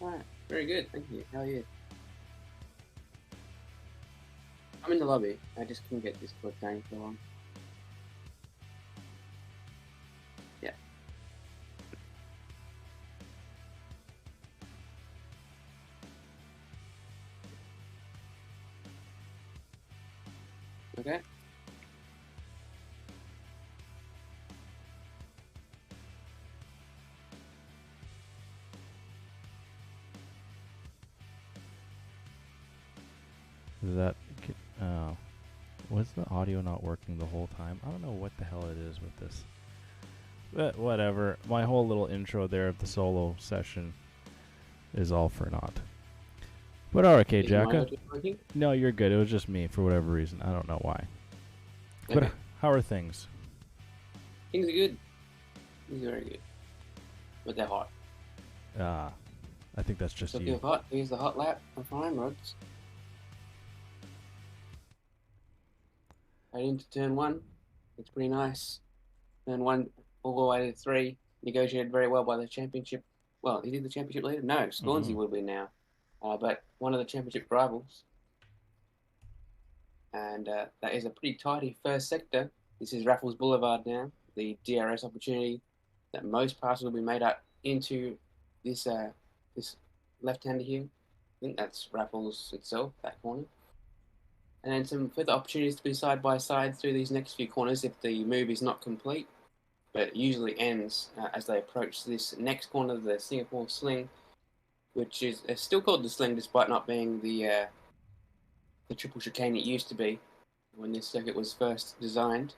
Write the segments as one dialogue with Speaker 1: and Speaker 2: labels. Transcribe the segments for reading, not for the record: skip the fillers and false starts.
Speaker 1: Alright, very good, thank you. How are you? I'm in the lobby. I just couldn't get Discord going for long. Yeah. Okay.
Speaker 2: Is that... was the audio not working the whole time? I don't know what the hell it is with this. But whatever. My whole little intro there of the solo session is all for naught. But alright,
Speaker 1: Is my
Speaker 2: Jacka.
Speaker 1: audio working?
Speaker 2: No, you're good. It was just me for whatever reason. I don't know why. But
Speaker 1: Okay.
Speaker 2: how are things?
Speaker 1: Things are good. Things are very good. But they're hot.
Speaker 2: I think that's just
Speaker 1: Talking
Speaker 2: you.
Speaker 1: of hot, here's the hot lap of Ryan Rods. Right into turn 1. It's pretty nice. Turn 1 all the way to 3. Negotiated very well by the championship. Well, he did the championship leader? No, Scornsey will be now. But one of the championship rivals. And that is a pretty tidy first sector. This is Raffles Boulevard now, the DRS opportunity that most passes will be made up into this this left-hander here. I think that's Raffles itself, that corner. And then some further opportunities to be side by side through these next few corners if the move is not complete. But it usually ends as they approach this next corner, the Singapore Sling, which is still called the Sling despite not being the triple chicane it used to be when this circuit was first designed.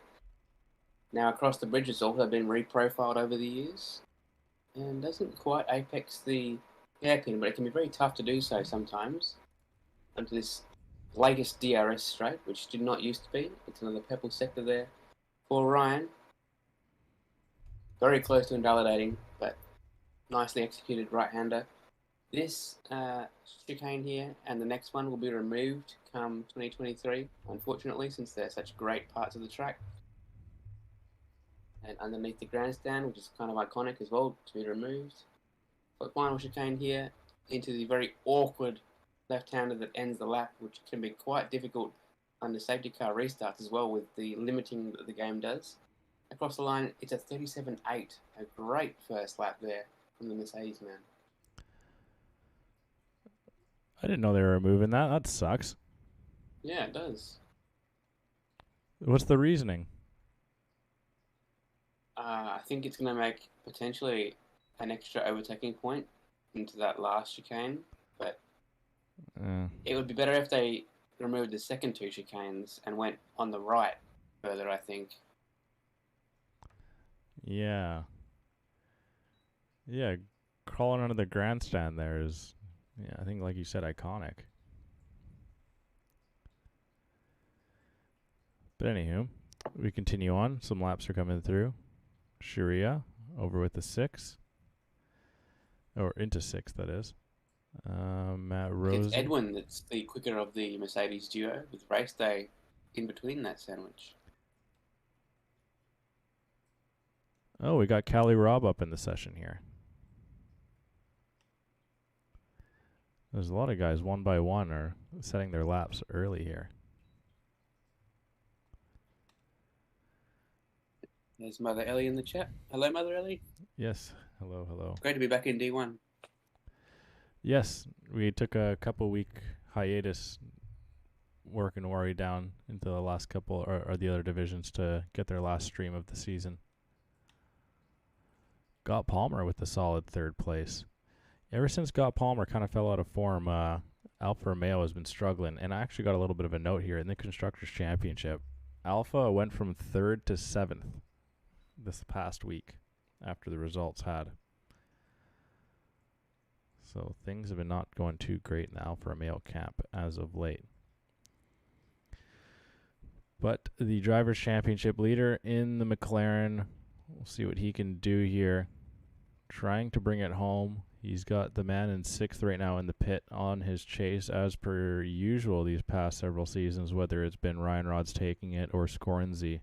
Speaker 1: Now across the bridge it's also been reprofiled over the years and doesn't quite apex the hairpin, but it can be very tough to do so sometimes. Onto this latest DRS straight, which did not used to be. It's another purple sector there for Ryan. Very close to invalidating, but nicely executed right-hander. This chicane here and the next one will be removed come 2023, unfortunately, since they're such great parts of the track. And underneath the grandstand, which is kind of iconic as well, to be removed. But final chicane here into the very awkward left-hander that ends the lap, which can be quite difficult under safety car restarts as well with the limiting that the game does. Across the line, it's a 37.8, a great first lap there from the Mercedes man.
Speaker 2: I didn't know they were removing that. That sucks.
Speaker 1: Yeah, it does.
Speaker 2: What's the reasoning?
Speaker 1: I think it's going to make potentially an extra overtaking point into that last chicane, but it would be better if they removed the second two chicanes and went on the right further, I think.
Speaker 2: Yeah. Yeah, crawling under the grandstand there is, yeah, I think like you said, iconic. But anywho, we continue on. Some laps are coming through. Sharia over with the 6. Or into 6, that is. Matt Rose.
Speaker 1: It's Edwin that's the quicker of the Mercedes duo with race day in between that sandwich.
Speaker 2: Oh, we got Callie Robb up in the session here. There's a lot of guys one by one are setting their laps early here.
Speaker 1: There's Mother Ellie in the chat. Hello, Mother Ellie.
Speaker 2: Yes. Hello, hello.
Speaker 1: Great to be back in D1.
Speaker 2: Yes, we took a couple-week hiatus working our way down into the last couple or the other divisions to get their last stream of the season. Got Palmer with the solid 3rd place. Ever since Got Palmer kind of fell out of form, Alfa Romeo has been struggling. And I actually got a little bit of a note here in the Constructors' Championship. Alfa went from 3rd to 7th this past week after the results had. So things have been not going too great in the Alfa Romeo camp as of late. But the Drivers' Championship leader in the McLaren, we'll see what he can do here. Trying to bring it home. He's got the man in 6th right now in the pit on his chase as per usual these past several seasons, whether it's been Ryan Rods taking it or Scornsey.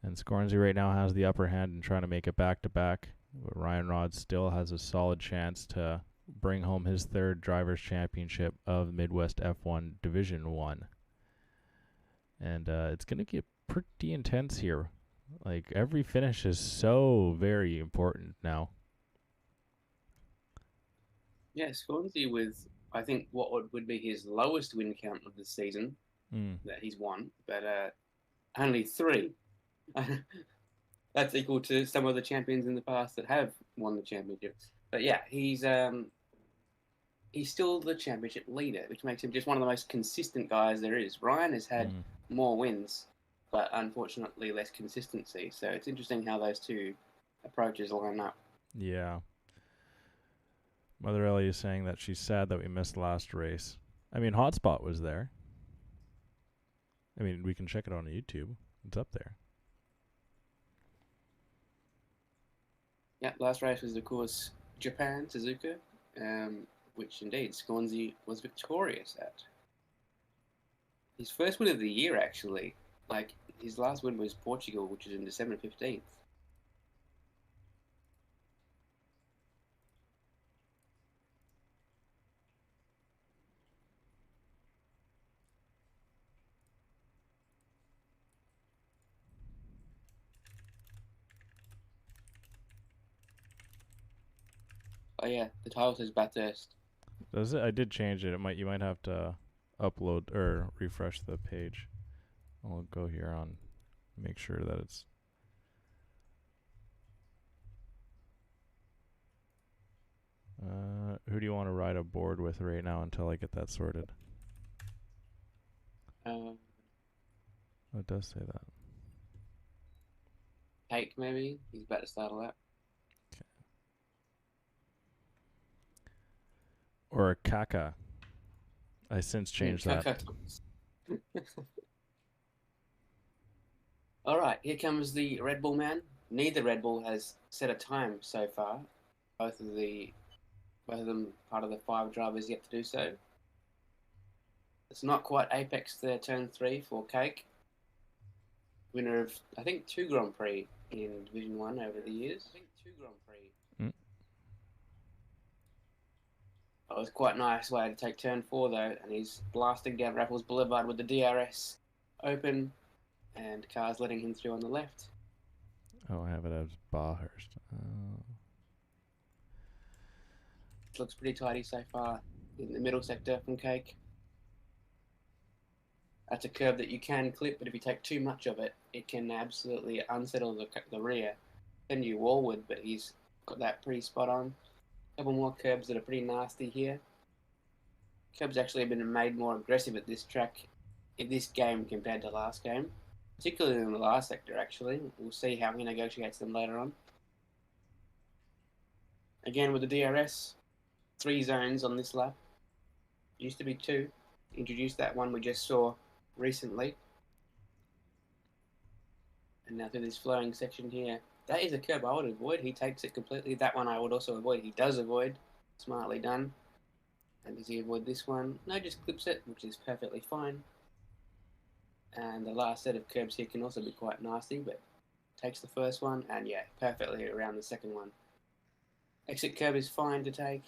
Speaker 2: And Scornsey right now has the upper hand and trying to make it back-to-back. But Ryan Rod still has a solid chance to bring home his third Drivers' Championship of Midwest F1 Division 1. And it's going to get pretty intense here. Like, every finish is so very important now.
Speaker 1: Yeah, Swansea with, I think, what would be his lowest win count of the season that he's won, but only 3. That's equal to some of the champions in the past that have won the championship. But yeah, he's still the championship leader, which makes him just one of the most consistent guys there is. Ryan has had more wins, but unfortunately less consistency. So it's interesting how those two approaches line up.
Speaker 2: Yeah. Mother Ellie is saying that she's sad that we missed last race. I mean, Hotspot was there. I mean, we can check it on YouTube. It's up there.
Speaker 1: Yeah, last race was, of course, Japan, Suzuka, which indeed Swansea was victorious at. His first win of the year, actually. Like, his last win was Portugal, which was in December 15th. Oh yeah, the title says Bathurst.
Speaker 2: Does it? I did change it. You might have to upload or refresh the page. I'll go here on, make sure that it's. Who do you want to ride aboard with right now until I get that sorted? Oh, it does say that.
Speaker 1: Cake, maybe? He's about to start a lap.
Speaker 2: Okay. Or a Kaka. I since changed that.
Speaker 1: All right, here comes the Red Bull man. Neither Red Bull has set a time so far. Both of them part of the 5 drivers yet to do so. It's not quite apex there, turn 3 for Cake. Winner of, I think, 2 Grand Prix in Division 1 over the years. That was quite a nice way to take turn 4 though, and he's blasting down Raffles Boulevard with the DRS open, and cars letting him through on the left.
Speaker 2: Oh, I have it as Barhurst.
Speaker 1: Looks pretty tidy so far in the middle sector from Cake. That's a curve that you can clip, but if you take too much of it, it can absolutely unsettle the rear, send you wallward, but he's got that pretty spot on. A couple more curbs that are pretty nasty here. Curbs actually have been made more aggressive at this track in this game compared to last game, particularly in the last sector actually. We'll see how he negotiates them later on. Again with the DRS, 3 zones on this lap. Used to be 2. Introduced that one we just saw recently. And now through this flowing section here. That is a curb I would avoid. He takes it completely. That one I would also avoid. He does avoid. Smartly done. And does he avoid this one? No, just clips it, which is perfectly fine. And the last set of curbs here can also be quite nasty, but takes the first one, and yeah, perfectly around the second one. Exit curb is fine to take.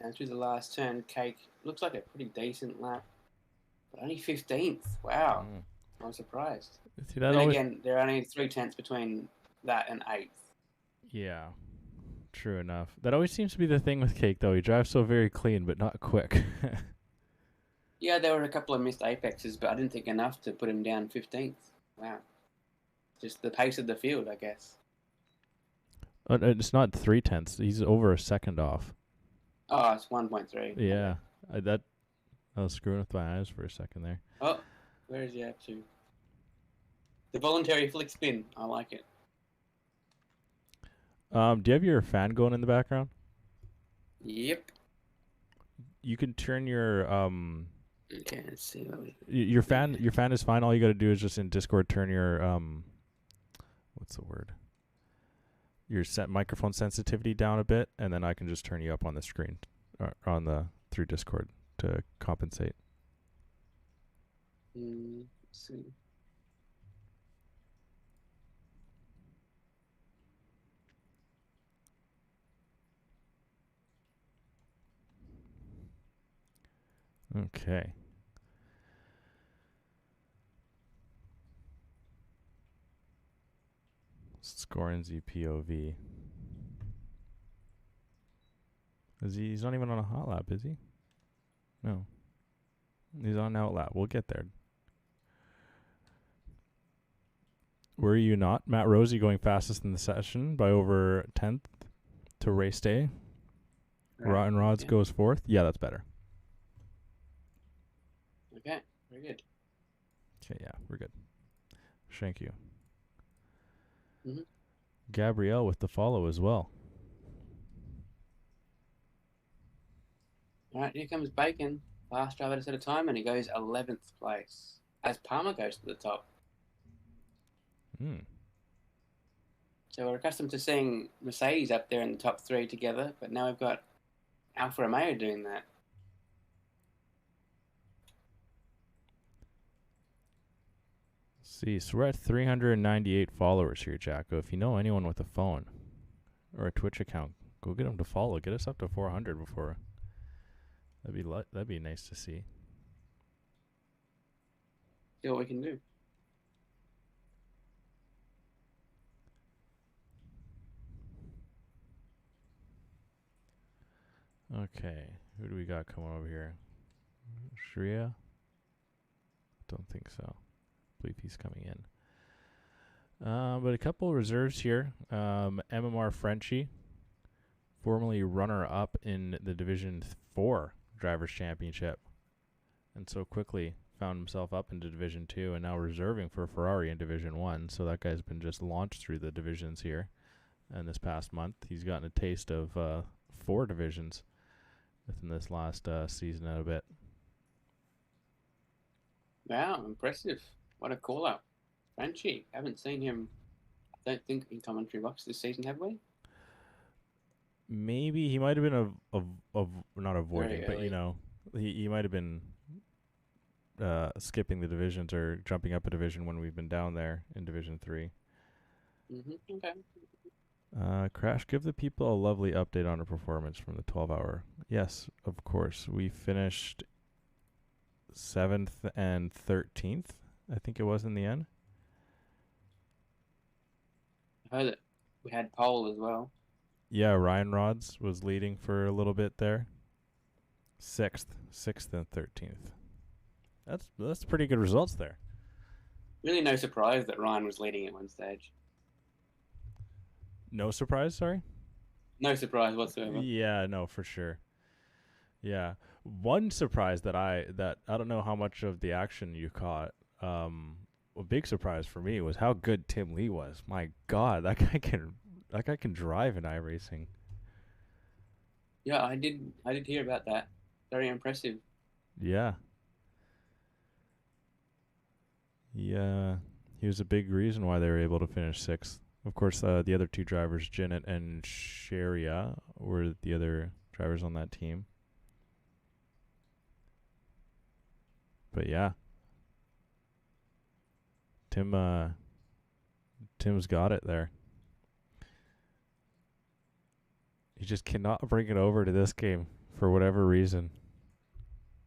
Speaker 1: And through the last turn, Cake looks like a pretty decent lap. But only 15th. Wow. I was surprised.
Speaker 2: See,
Speaker 1: that again, there are only 3/10 between that and 8th.
Speaker 2: Yeah, true enough. That always seems to be the thing with Cake, though. He drives so very clean, but not quick.
Speaker 1: Yeah, there were a couple of missed apexes, but I didn't think enough to put him down 15th. Wow. Just the pace of the field, I guess.
Speaker 2: It's not 3/10. He's over a second off.
Speaker 1: Oh, it's 1.3.
Speaker 2: Yeah, I was screwing with my eyes for a second there.
Speaker 1: Oh, where is he up to? The voluntary flick spin. I like it.
Speaker 2: Do you have your fan going in the background?
Speaker 1: Yep.
Speaker 2: You can turn your
Speaker 1: Okay, let's see what we.
Speaker 2: Your fan is fine. All you got to do is just in Discord turn your what's the word? Your microphone sensitivity down a bit, and then I can just turn you up on the screen, through Discord to compensate.
Speaker 1: Let's see.
Speaker 2: Okay. Scoring ZPOV. He's not even on a hot lap, is he? No. He's on out lap. We'll get there. Were you not? Matt Rosie going fastest in the session by over 10th to race day. Rotten Rods goes 4th. Yeah, that's better.
Speaker 1: Okay, very good.
Speaker 2: Okay, yeah, we're good. Thank you.
Speaker 1: Mm-hmm.
Speaker 2: Gabrielle with the follow as well.
Speaker 1: All right, here comes Bacon. Last driver to set a time, and he goes 11th place. As Palmer goes to the top. So we're accustomed to seeing Mercedes up there in the top 3 together, but now we've got Alfa Romeo doing that.
Speaker 2: See, so we're at 398 followers here, Jacko. If you know anyone with a phone or a Twitch account, go get them to follow. Get us up to 400 before. That'd be nice to see.
Speaker 1: See what we can do.
Speaker 2: Okay, who do we got coming over here? Shreya? Don't think so. I believe he's coming in. But a couple reserves here. MMR Frenchie, formerly runner-up in the Division 4 Drivers' Championship, and so quickly found himself up into Division 2 and now reserving for Ferrari in Division 1. So that guy's been just launched through the divisions here. And this past month, he's gotten a taste of 4 divisions within this last season and a bit.
Speaker 1: Wow, impressive. What a call-up. Frenchie, haven't seen him, I don't think, in commentary box this season, have we?
Speaker 2: Maybe he might have been not avoiding, but, you know, he might have been skipping the divisions or jumping up a division when we've been down there in Division 3.
Speaker 1: Mm-hmm. Okay.
Speaker 2: Crash, give the people a lovely update on our performance from the 12-hour. Yes, of course. We finished 7th and 13th, I think it was in the end.
Speaker 1: I heard that we had pole as well.
Speaker 2: Yeah, Ryan Rods was leading for a little bit there. 6th and 13th. That's pretty good results there.
Speaker 1: Really no surprise that Ryan was leading at one stage.
Speaker 2: No surprise, sorry?
Speaker 1: No surprise whatsoever.
Speaker 2: Yeah, no, for sure. Yeah. One surprise that I don't know how much of the action you caught. A big surprise for me was how good Tim Lee was. My God, that guy can drive in iRacing.
Speaker 1: Yeah, I did hear about that. Very impressive.
Speaker 2: Yeah. Yeah, he was a big reason why they were able to finish 6th. Of course, the other 2 drivers, Janet and Sharia, were the other drivers on that team. But yeah, Tim's got it there. He just cannot bring it over to this game for whatever reason.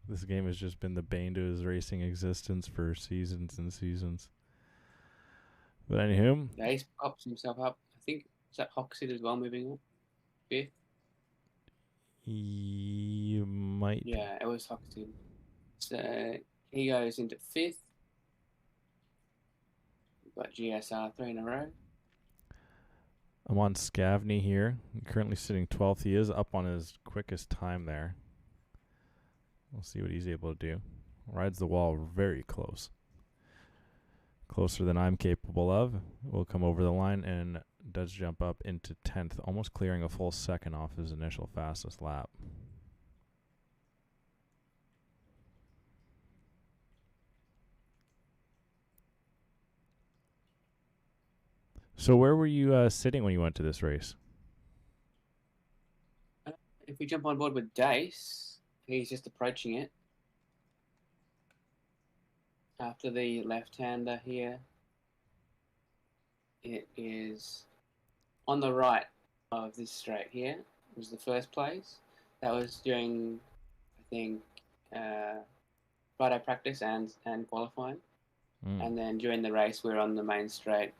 Speaker 2: This game has just been the bane to his racing existence for seasons and seasons. But anywho,
Speaker 1: Yeah, he pops himself up. I think is that Hoxie as well moving up 5th.
Speaker 2: You might.
Speaker 1: Yeah, it was Hoxie. So he goes into 5th. We've got GSR 3 in a row.
Speaker 2: I'm on Scavney here. Currently sitting 12th. He is up on his quickest time there. We'll see what he's able to do. Rides the wall very close. Closer than I'm capable of. Will come over the line and does jump up into 10th, almost clearing a full second off his initial fastest lap. So where were you sitting when you went to this race?
Speaker 1: If we jump on board with Dace, he's just approaching it. After the left-hander here, it is on the right of this straight here. It was the first place. That was during, I think, Friday practice and qualifying. And then during the race, we're on the main straight.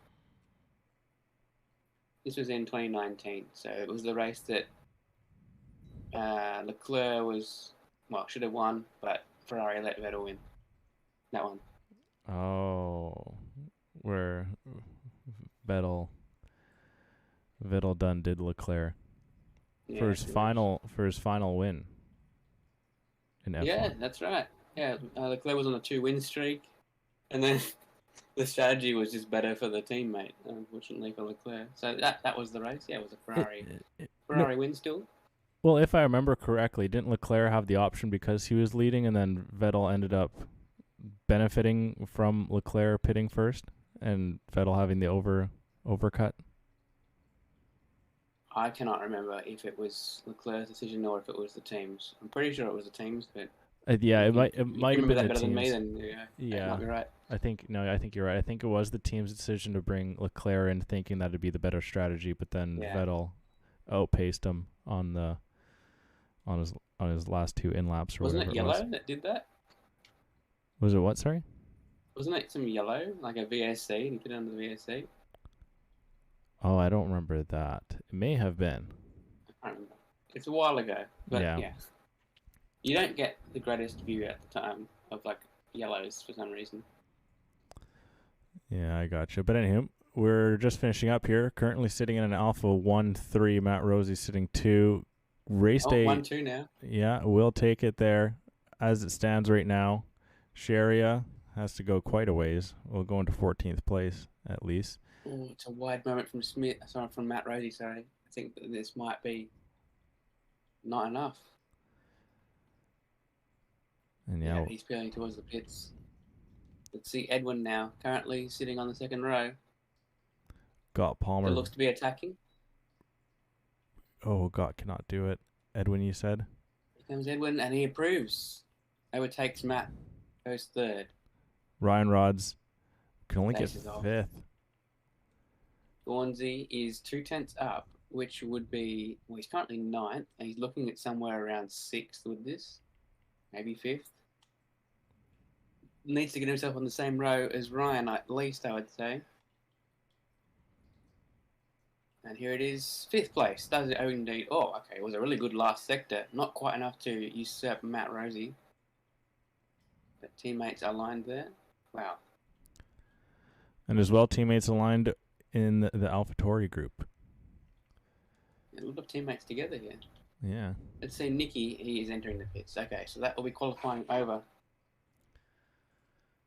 Speaker 1: This was in 2019, so it was the race that Leclerc should have won, but Ferrari let Vettel win. That one.
Speaker 2: Oh, where Vettel done did Leclerc for his final win in F1.
Speaker 1: Yeah, that's right. Yeah, Leclerc was on a 2-win streak, and then the strategy was just better for the teammate, unfortunately for Leclerc. So that was the race. Yeah, it was a Ferrari win still.
Speaker 2: Well, if I remember correctly, didn't Leclerc have the option because he was leading, and then Vettel ended up benefiting from Leclerc pitting first and Vettel having the overcut?
Speaker 1: I cannot remember if it was Leclerc's decision or if it was the team's. I'm pretty sure it was the team's, but
Speaker 2: it might have been
Speaker 1: that
Speaker 2: the
Speaker 1: better
Speaker 2: team's.
Speaker 1: than me, then
Speaker 2: yeah,
Speaker 1: might be right.
Speaker 2: I think you're right. I think it was the team's decision to bring Leclerc in, thinking that'd be the better strategy, but then Vettel outpaced him on his last 2 in laps.
Speaker 1: Wasn't it yellow that did that?
Speaker 2: Was it what? Sorry.
Speaker 1: Wasn't it some yellow, like a VSC? He put it under the VSC.
Speaker 2: Oh, I don't remember that. It may have been.
Speaker 1: I can't remember. It's a while ago, but yeah. You don't get the greatest view at the time of like yellows for some reason.
Speaker 2: Yeah, I got you. But anyway, we're just finishing up here. Currently sitting in an Alpha 1-3. Matt Rossi sitting 2. Race day
Speaker 1: 1-2 now.
Speaker 2: Yeah, we'll take it there as it stands right now. Sharia has to go quite a ways. We'll go into 14th place at least.
Speaker 1: Oh, it's a wide moment from Matt Rossi. Sorry, I think that this might be not enough.
Speaker 2: And
Speaker 1: yeah, he's peeling towards the pits. Let's see Edwin now, currently sitting on the second row.
Speaker 2: Got Palmer.
Speaker 1: It looks to be attacking.
Speaker 2: Oh, God, cannot do it. Edwin, you said?
Speaker 1: Here comes Edwin, and he approves. Overtakes Matt. Goes third.
Speaker 2: Ryan Rods can only get 5th.
Speaker 1: Gornsey is 2/10 up, which would be... Well, he's currently 9th, and he's looking at somewhere around 6th with this. Maybe 5th. Needs to get himself on the same row as Ryan, at least, I would say. And here it is, 5th place. Does it indeed? Oh, okay. It was a really good last sector. Not quite enough to usurp Matt Rossi. But teammates aligned there. Wow.
Speaker 2: And as well, teammates aligned in the AlphaTauri group.
Speaker 1: A lot of teammates together here.
Speaker 2: Yeah.
Speaker 1: Let's see, Nicky, he is entering the pits. Okay, so that will be qualifying over.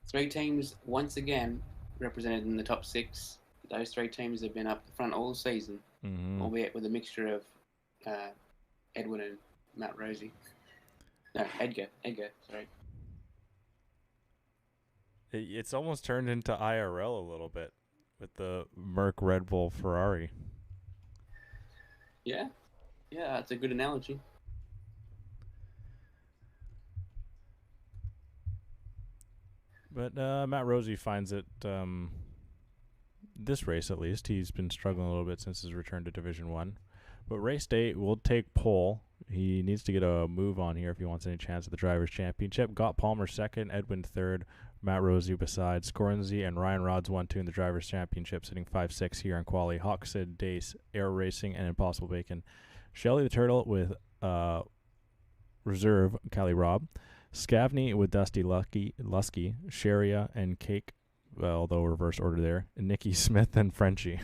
Speaker 1: 3 teams, once again, represented in the top 6. Those 3 teams have been up the front all season, albeit with a mixture of Edwin and Matt Rossi. No, Edgar, sorry.
Speaker 2: It's almost turned into IRL a little bit with the Merc, Red Bull, Ferrari.
Speaker 1: Yeah, that's a good analogy.
Speaker 2: But Matt Rossi finds it, this race at least, he's been struggling a little bit since his return to Division 1. But race day will take pole. He needs to get a move on here if he wants any chance at the Drivers' Championship. Got Palmer 2nd, Edwin 3rd, Matt Rossi besides Scornsey and Ryan Rods 1-2 in the Drivers' Championship, sitting 5-6 here in Quali. Hawksid, Dace, Air Racing, and Impossible Bacon. Shelly the Turtle with reserve Callie Robb. Scavney with Dusty Lusky, Sharia, and Cake, although reverse order there, and Nikki Smith and Frenchie.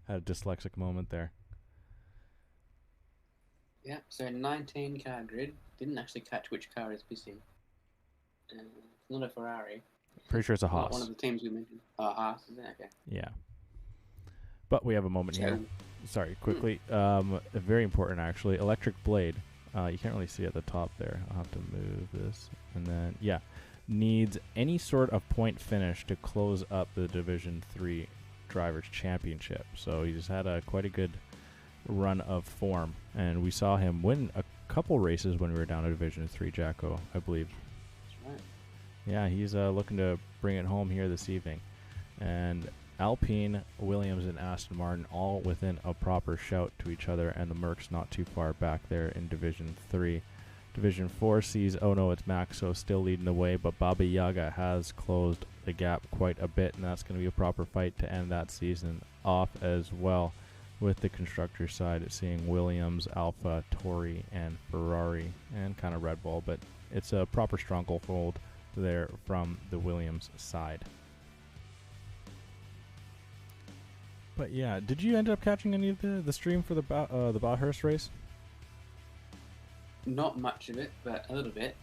Speaker 2: Had a dyslexic moment there.
Speaker 1: Yeah, so 19-car grid. Didn't actually catch which car is missing. It's not a Ferrari.
Speaker 2: Pretty sure it's a Haas.
Speaker 1: One of the teams we mentioned. Haas, is it? Okay.
Speaker 2: Yeah. But we have a moment here. Sorry, quickly. Very important, actually. Electric Blade. You can't really see at the top there. I'll have to move this. And then, yeah. Needs any sort of point finish to close up the Division 3 Drivers' Championship. So he's had quite a good run of form. And we saw him win a couple races when we were down to Division 3, Jacko, I believe.
Speaker 1: That's right.
Speaker 2: Yeah, he's looking to bring it home here this evening. And Alpine, Williams, and Aston Martin all within a proper shout to each other, and the Mercs not too far back there in Division 3. Division 4 sees Oh No It's Maxo still leading the way, but Baba Yaga has closed the gap quite a bit, and that's going to be a proper fight to end that season off as well. With the constructor side, it's seeing Williams, Alpha, Tori, and Ferrari, and kind of Red Bull, but it's a proper stronghold there from the Williams side. But yeah, did you end up catching any of the stream for the Bathurst race?
Speaker 1: Not much of it, but a little bit.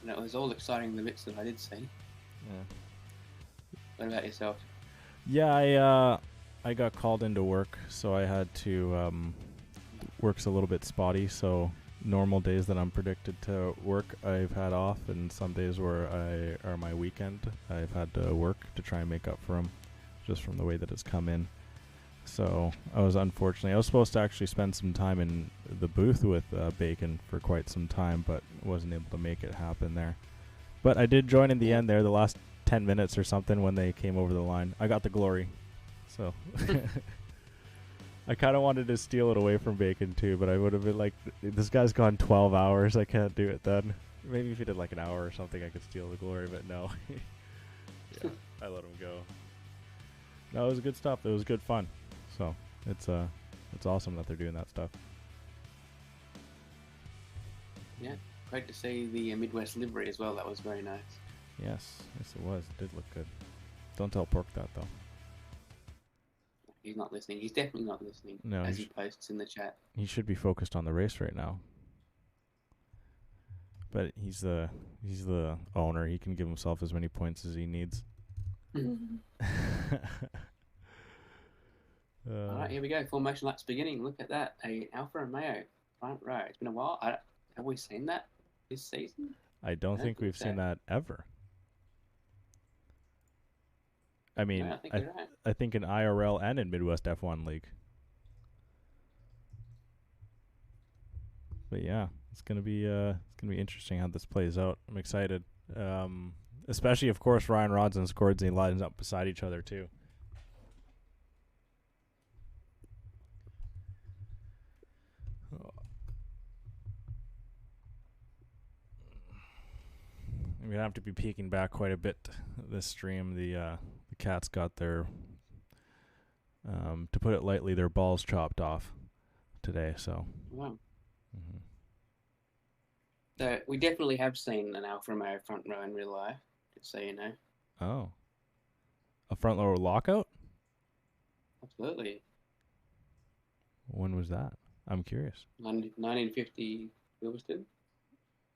Speaker 1: And it was all exciting, the bits that I did see.
Speaker 2: Yeah.
Speaker 1: What about yourself?
Speaker 2: Yeah, I got called into work, so I had to work's a little bit spotty. So normal days that I'm predicted to work, I've had off, and some days where I are my weekend, I've had to work to try and make up for them, just from the way that it's come in. So I was supposed to actually spend some time in the booth with Bacon for quite some time, but wasn't able to make it happen there. But I did join in the end there, the last 10 minutes or something when they came over the line. I got the glory. So I kind of wanted to steal it away from Bacon too, but I would have been like, this guy's gone 12 hours. I can't do it then. Maybe if he did like an hour or something, I could steal the glory, but no. Yeah, I let him go. No, it was good stuff. It was good fun. So it's awesome that they're doing that stuff.
Speaker 1: Yeah, great to see the Midwest livery as well. That was very nice.
Speaker 2: Yes, it was. It did look good. Don't tell Pork that though.
Speaker 1: He's not listening. He's definitely not listening.
Speaker 2: No,
Speaker 1: as he posts in the chat. He
Speaker 2: should be focused on the race right now. But he's the owner. He can give himself as many points as he needs.
Speaker 1: All right, here we go. Formation laps beginning. Look at that. A Alfa Romeo front row. It's been a while. Have we seen that this season?
Speaker 2: I don't think we've seen that ever. I mean,
Speaker 1: no, I think
Speaker 2: I think in IRL and in Midwest F1 League. But yeah, it's gonna be interesting how this plays out. I'm excited. Especially, of course, Ryan Rods and Scorsese lines up beside each other too. I'm gonna have to be peeking back quite a bit this stream. The cats got their, to put it lightly, their balls chopped off today. So.
Speaker 1: Wow. Mm-hmm. So we definitely have seen an Alfa Romeo front row in real life, just so you know.
Speaker 2: Oh. A front row lockout?
Speaker 1: Absolutely.
Speaker 2: When was that? I'm curious.
Speaker 1: 1950 Silverstone.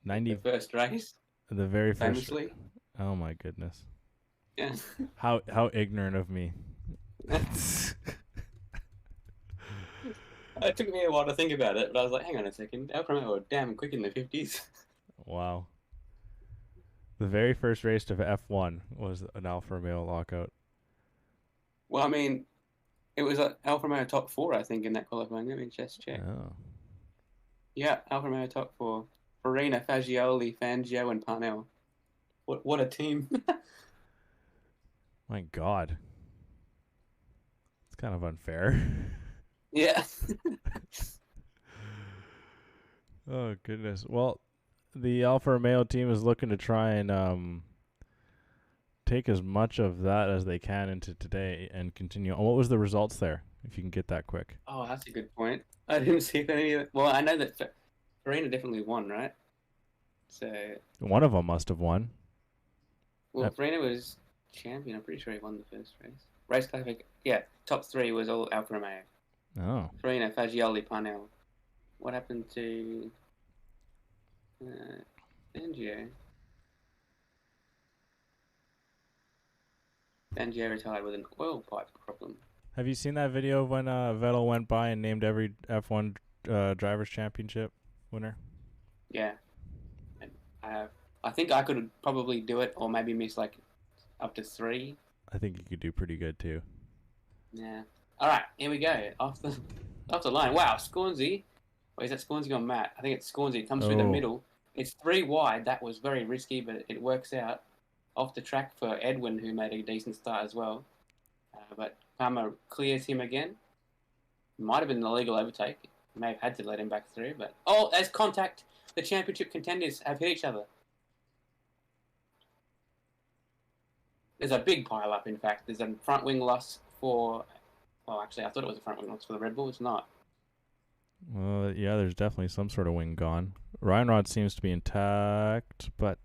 Speaker 2: 90.
Speaker 1: The first race.
Speaker 2: The very first.
Speaker 1: Famously.
Speaker 2: Oh my goodness.
Speaker 1: Yeah.
Speaker 2: How ignorant of me.
Speaker 1: It took me a while to think about it, but I was like, hang on a second. Alfa Romeo were damn quick in the 50s.
Speaker 2: Wow. The very first race of F1 was an Alfa Romeo lockout.
Speaker 1: Well, I mean, it was Alfa Romeo top 4, I think, in that qualifying. Let me just check.
Speaker 2: Oh.
Speaker 1: Yeah, Alfa Romeo top 4. Farina, Fagioli, Fangio, and Parnell. What a team.
Speaker 2: My God. It's kind of unfair.
Speaker 1: Yeah.
Speaker 2: Oh, goodness. Well, the Alfa Romeo team is looking to try and take as much of that as they can into today and continue. Oh, what was the results there, if you can get that quick?
Speaker 1: Oh, that's a good point. I didn't see if any of it. Well, I know that Farina definitely won, right? So
Speaker 2: one of them must have won.
Speaker 1: Well, Farina was champion. I'm pretty sure he won the first race. Race classification. Yeah, top 3 was all Alfa Romeo.
Speaker 2: Oh.
Speaker 1: Farina, Fagioli, Parnell. What happened to Fangio? Fangio retired with an oil pipe problem.
Speaker 2: Have you seen that video of when Vettel went by and named every F1 Drivers' Championship winner?
Speaker 1: Yeah. I have. I think I could probably do it, or maybe miss like up to 3.
Speaker 2: I think you could do pretty good too.
Speaker 1: Yeah. All right, here we go. Off the line. Wow, Scornsey. Or is that Scornsey on Matt? I think it's Scornsey. It comes through the middle. It's 3 wide. That was very risky, but it works out. Off the track for Edwin, who made a decent start as well. But Palmer clears him again. Might have been an illegal overtake. May have had to let him back through, but... Oh, there's contact. the championship contenders have hit each other. There's a big pile up, in fact. There's a front wing loss for... Well, actually, I thought it was a front wing loss for the Red Bull. It's not.
Speaker 2: Yeah, there's definitely some sort of wing gone. Ryan Rod seems to be intact, but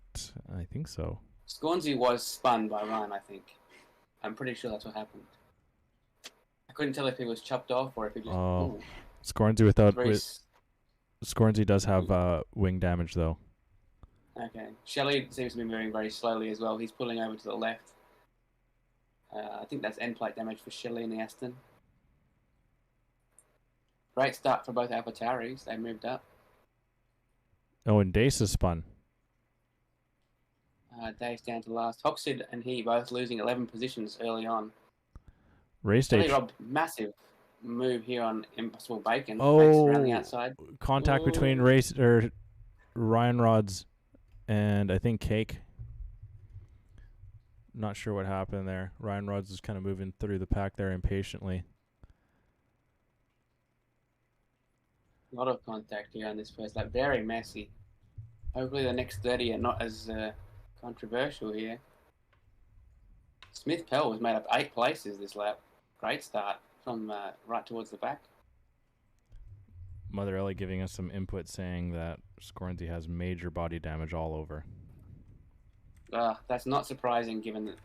Speaker 2: I think so.
Speaker 1: Scornsey was spun by Ryan, I think. I'm pretty sure that's what happened. I couldn't tell if he was chopped off or if he just...
Speaker 2: Oh, Scornsey Scornsey does have wing damage, though.
Speaker 1: Okay. Shelley seems to be moving very slowly as well. He's pulling over to the left. I think that's end plate damage for Shelley and the Aston. Great start for both AlphaTauris. They moved up.
Speaker 2: Oh, and Dace is spun.
Speaker 1: Dave's down to last. Hoxid and he both losing 11 positions early on.
Speaker 2: Race day.
Speaker 1: Rob, massive move here on Impossible Bacon.
Speaker 2: Oh,
Speaker 1: around the outside.
Speaker 2: Contact between Ryan Rods and I think Cake. Not sure what happened there. Ryan Rods is kind of moving through the pack there impatiently.
Speaker 1: A lot of contact here on this first lap. Very messy. Hopefully the next 30 are not as controversial here. Smith Pell was made up 8 places this lap. Great start from right towards the back.
Speaker 2: Mother Ellie giving us some input saying that Scornsey has major body damage all over.
Speaker 1: That's not surprising given that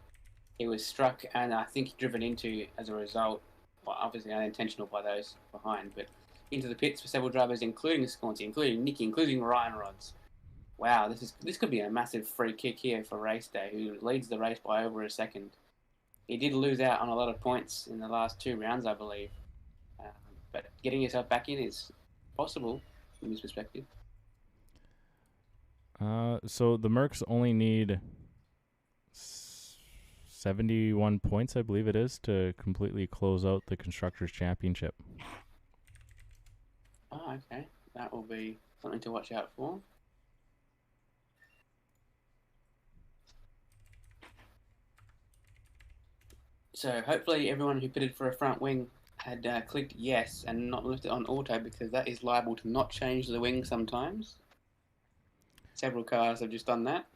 Speaker 1: he was struck and I think driven into as a result, well, obviously unintentional by those behind, but into the pits for several drivers, including Scornsey, including Nicky, including Ryan Rods. Wow, this could be a massive free kick here for Race Day, who leads the race by over a second. He did lose out on a lot of points in the last 2 rounds, I believe. But getting yourself back in is possible from his perspective.
Speaker 2: So the Mercs only need 71 points, I believe it is, to completely close out the Constructors' Championship.
Speaker 1: Oh, okay. That will be something to watch out for. So hopefully everyone who pitted for a front wing had clicked yes and not left it on auto, because that is liable to not change the wing sometimes. Several cars have just done that.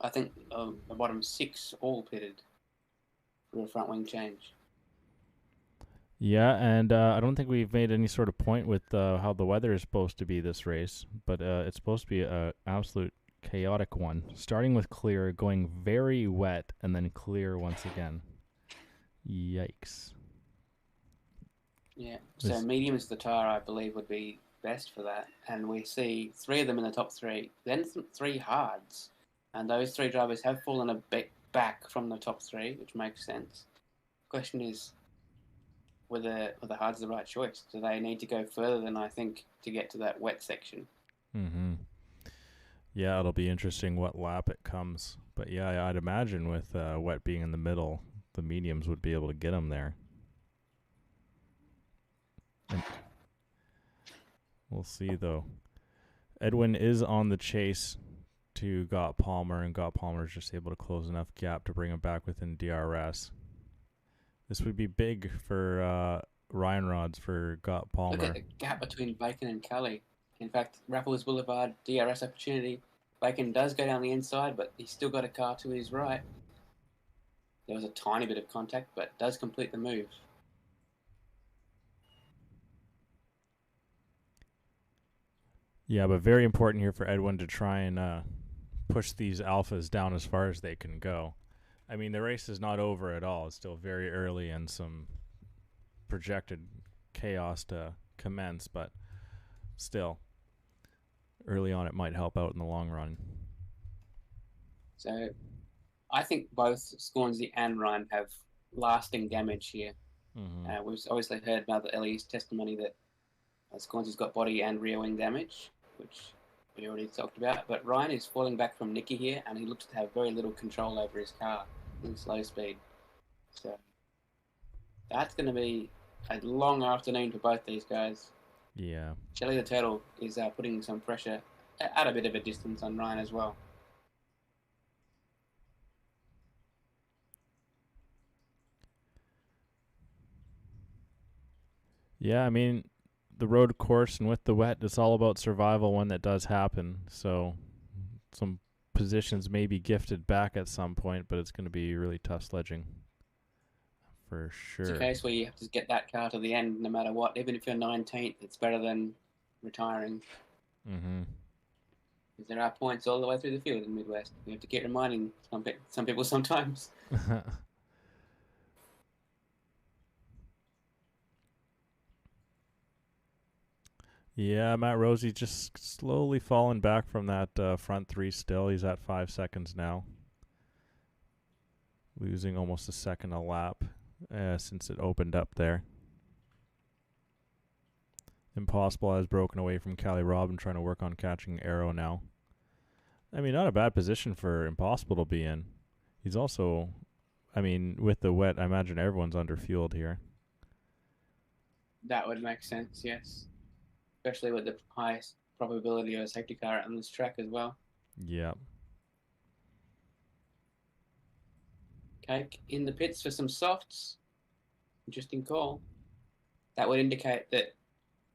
Speaker 1: I think the bottom 6 all pitted for a front wing change.
Speaker 2: Yeah, and I don't think we've made any sort of point with how the weather is supposed to be this race, but it's supposed to be an absolute chaotic one. Starting with clear, going very wet, and then clear once again. Yikes.
Speaker 1: Yeah, so medium is the tire, I believe, would be best for that. And we see 3 of them in the top 3, then 3 hards. And those 3 drivers have fallen a bit back from the top 3, which makes sense. Question is, whether hard's the right choice. Do they need to go further than I think to get to that wet section?
Speaker 2: Mm-hmm. Yeah, it'll be interesting what lap it comes. But yeah, I'd imagine with wet being in the middle, the mediums would be able to get them there. And we'll see, though. Edwin is on the chase to Gott Palmer, and Gott Palmer is just able to close enough gap to bring him back within DRS. This would be big for Ryan Rods for Gott Palmer.
Speaker 1: Look at the gap between Bacon and Kelly. In fact, Raffles Boulevard, DRS opportunity. Bacon does go down the inside, but he's still got a car to his right. There was a tiny bit of contact, but does complete the move.
Speaker 2: Yeah, but very important here for Edwin to try and push these alphas down as far as they can go. I mean, the race is not over at all. It's still very early and some projected chaos to commence, but still, early on it might help out in the long run.
Speaker 1: So I think both Scornsey and Ryan have lasting damage here.
Speaker 2: Mm-hmm.
Speaker 1: We've obviously heard about the Ellie's testimony that Scornsey's got body and rear wing damage, which we already talked about. But Ryan is falling back from Nicky here, and he looks to have very little control over his car in slow speed. So that's going to be a long afternoon for both these guys.
Speaker 2: Yeah.
Speaker 1: Shelly the Turtle is putting some pressure at a bit of a distance on Ryan as well.
Speaker 2: Yeah, I mean, the road course and with the wet, it's all about survival when that does happen. So some positions may be gifted back at some point, but it's going to be really tough sledging for
Speaker 1: It's a
Speaker 2: sure.
Speaker 1: case where you have to get that car to the end no matter what. Even if you're 19th, it's better than retiring.
Speaker 2: Mm-hmm.
Speaker 1: Because there are points all the way through the field in Midwest. You have to keep reminding some people sometimes.
Speaker 2: Yeah, Matt Rosie just slowly falling back from that front three still. He's at 5 seconds now. Losing almost a second a lap since it opened up there. Impossible has broken away from Callie Robin, trying to work on catching Arrow now. I mean, not a bad position for Impossible to be in. He's also, I mean, with the wet, I imagine everyone's underfueled here.
Speaker 1: That would make sense, yes. Especially with the highest probability of a safety car on this track as well.
Speaker 2: Yeah.
Speaker 1: Cake in the pits for some softs. Interesting call. That would indicate that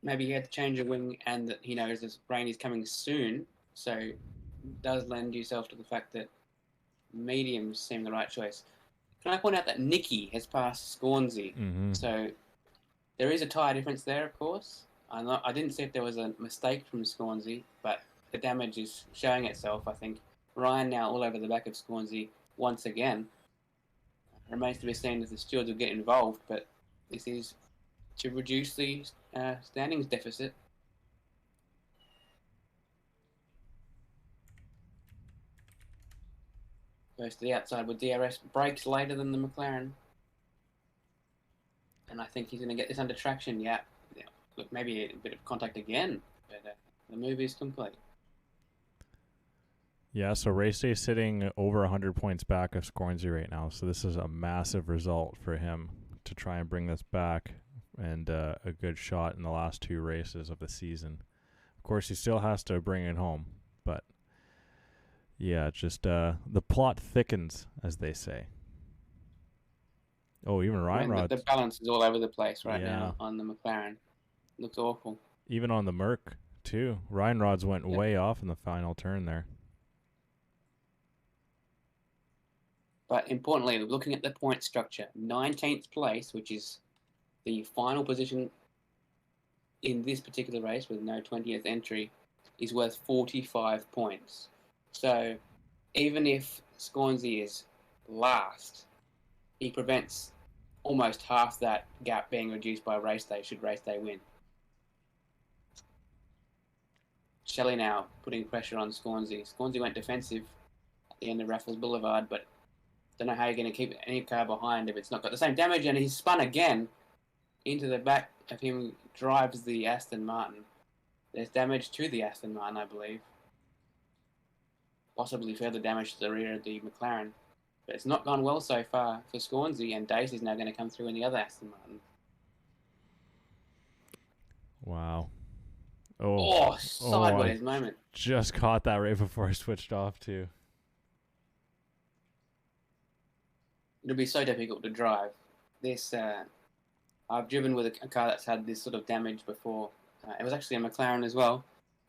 Speaker 1: maybe he had to change a wing and that he knows this rain is coming soon. So it does lend yourself to the fact that mediums seem the right choice. Can I point out that Nicky has passed Scornsey?
Speaker 2: Mm-hmm.
Speaker 1: So there is a tyre difference there, of course. I didn't see if there was a mistake from Scornsey, but the damage is showing itself, I think. Ryan now all over the back of Scornsey once again. It remains to be seen if the stewards will get involved, but this is to reduce the standings deficit. Goes to the outside with DRS, brakes later than the McLaren. And I think he's going to get this under traction. Yeah. Look, maybe a bit of contact again, but the move is complete.
Speaker 2: Yeah, so Race Day sitting over 100 points back of Scornsey right now. So this is a massive result for him to try and bring this back, and a good shot in the last 2 races of the season. Of course, he still has to bring it home, but yeah, just the plot thickens, as they say. Oh, even Ryan Rod.
Speaker 1: The balance is all over the place right now on the McLaren. Looks awful.
Speaker 2: Even on the Merc, too. Ryan Rods went way off in the final turn there.
Speaker 1: But importantly, looking at the point structure, 19th place, which is the final position in this particular race with no 20th entry, is worth 45 points. So even if Scornsey is last, he prevents almost half that gap being reduced by race day should race day win. Shelley now putting pressure on Scornsey. Scornsey went defensive at the end of Raffles Boulevard, but don't know how you're going to keep any car behind if it's not got the same damage. And he's spun again into the back of him, drives the Aston Martin. There's damage to the Aston Martin, I believe. Possibly further damage to the rear of the McLaren. But it's not gone well so far for Scornsey, and Dace is now going to come through in the other Aston Martin.
Speaker 2: Wow.
Speaker 1: Sideways moment.
Speaker 2: Just caught that right before I switched off, too.
Speaker 1: It'll be so difficult to drive. This, I've driven with a car that's had this sort of damage before. It was actually a McLaren as well,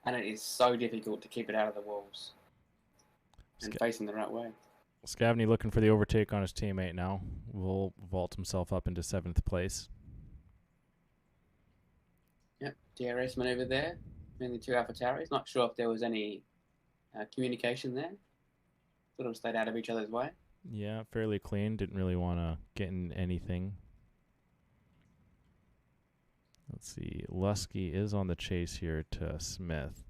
Speaker 1: and it is so difficult to keep it out of the walls and facing the right way.
Speaker 2: Scavney looking for the overtake on his teammate now. Will vault himself up into 7th place.
Speaker 1: Yep, DRS maneuver there. Between the 2 AlphaTauris. Not sure if there was any communication there. Sort of stayed out of each other's way.
Speaker 2: Yeah, fairly clean. Didn't really want to get in anything. Let's see. Lusky is on the chase here to Smith.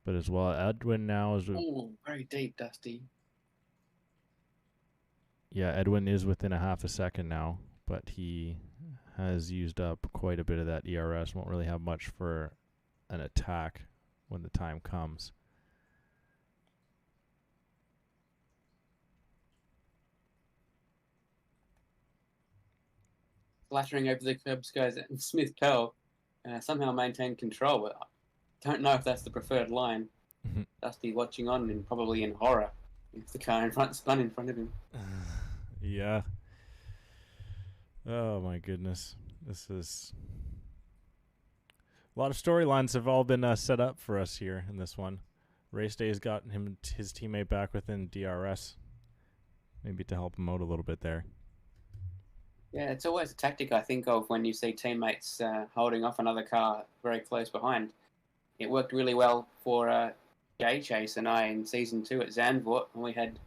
Speaker 2: But as well, Edwin now is...
Speaker 1: Oh, very deep, Dusty.
Speaker 2: Yeah, Edwin is within a half a second now, but he has used up quite a bit of that ERS. Won't really have much for an attack when the time comes.
Speaker 1: Flattering over the curbs goes and Smith Pell somehow maintained control, but I don't know if that's the preferred line. Dusty watching on and probably in horror if the car in front spun in front of him.
Speaker 2: Yeah. Oh my goodness. This is a lot of storylines have all been set up for us here in this one. Race Day has gotten his teammate back within DRS, maybe to help him out a little bit there.
Speaker 1: Yeah, it's always a tactic I think of when you see teammates holding off another car very close behind. It worked really well for Jay Chase and I in Season 2 at Zandvoort when we had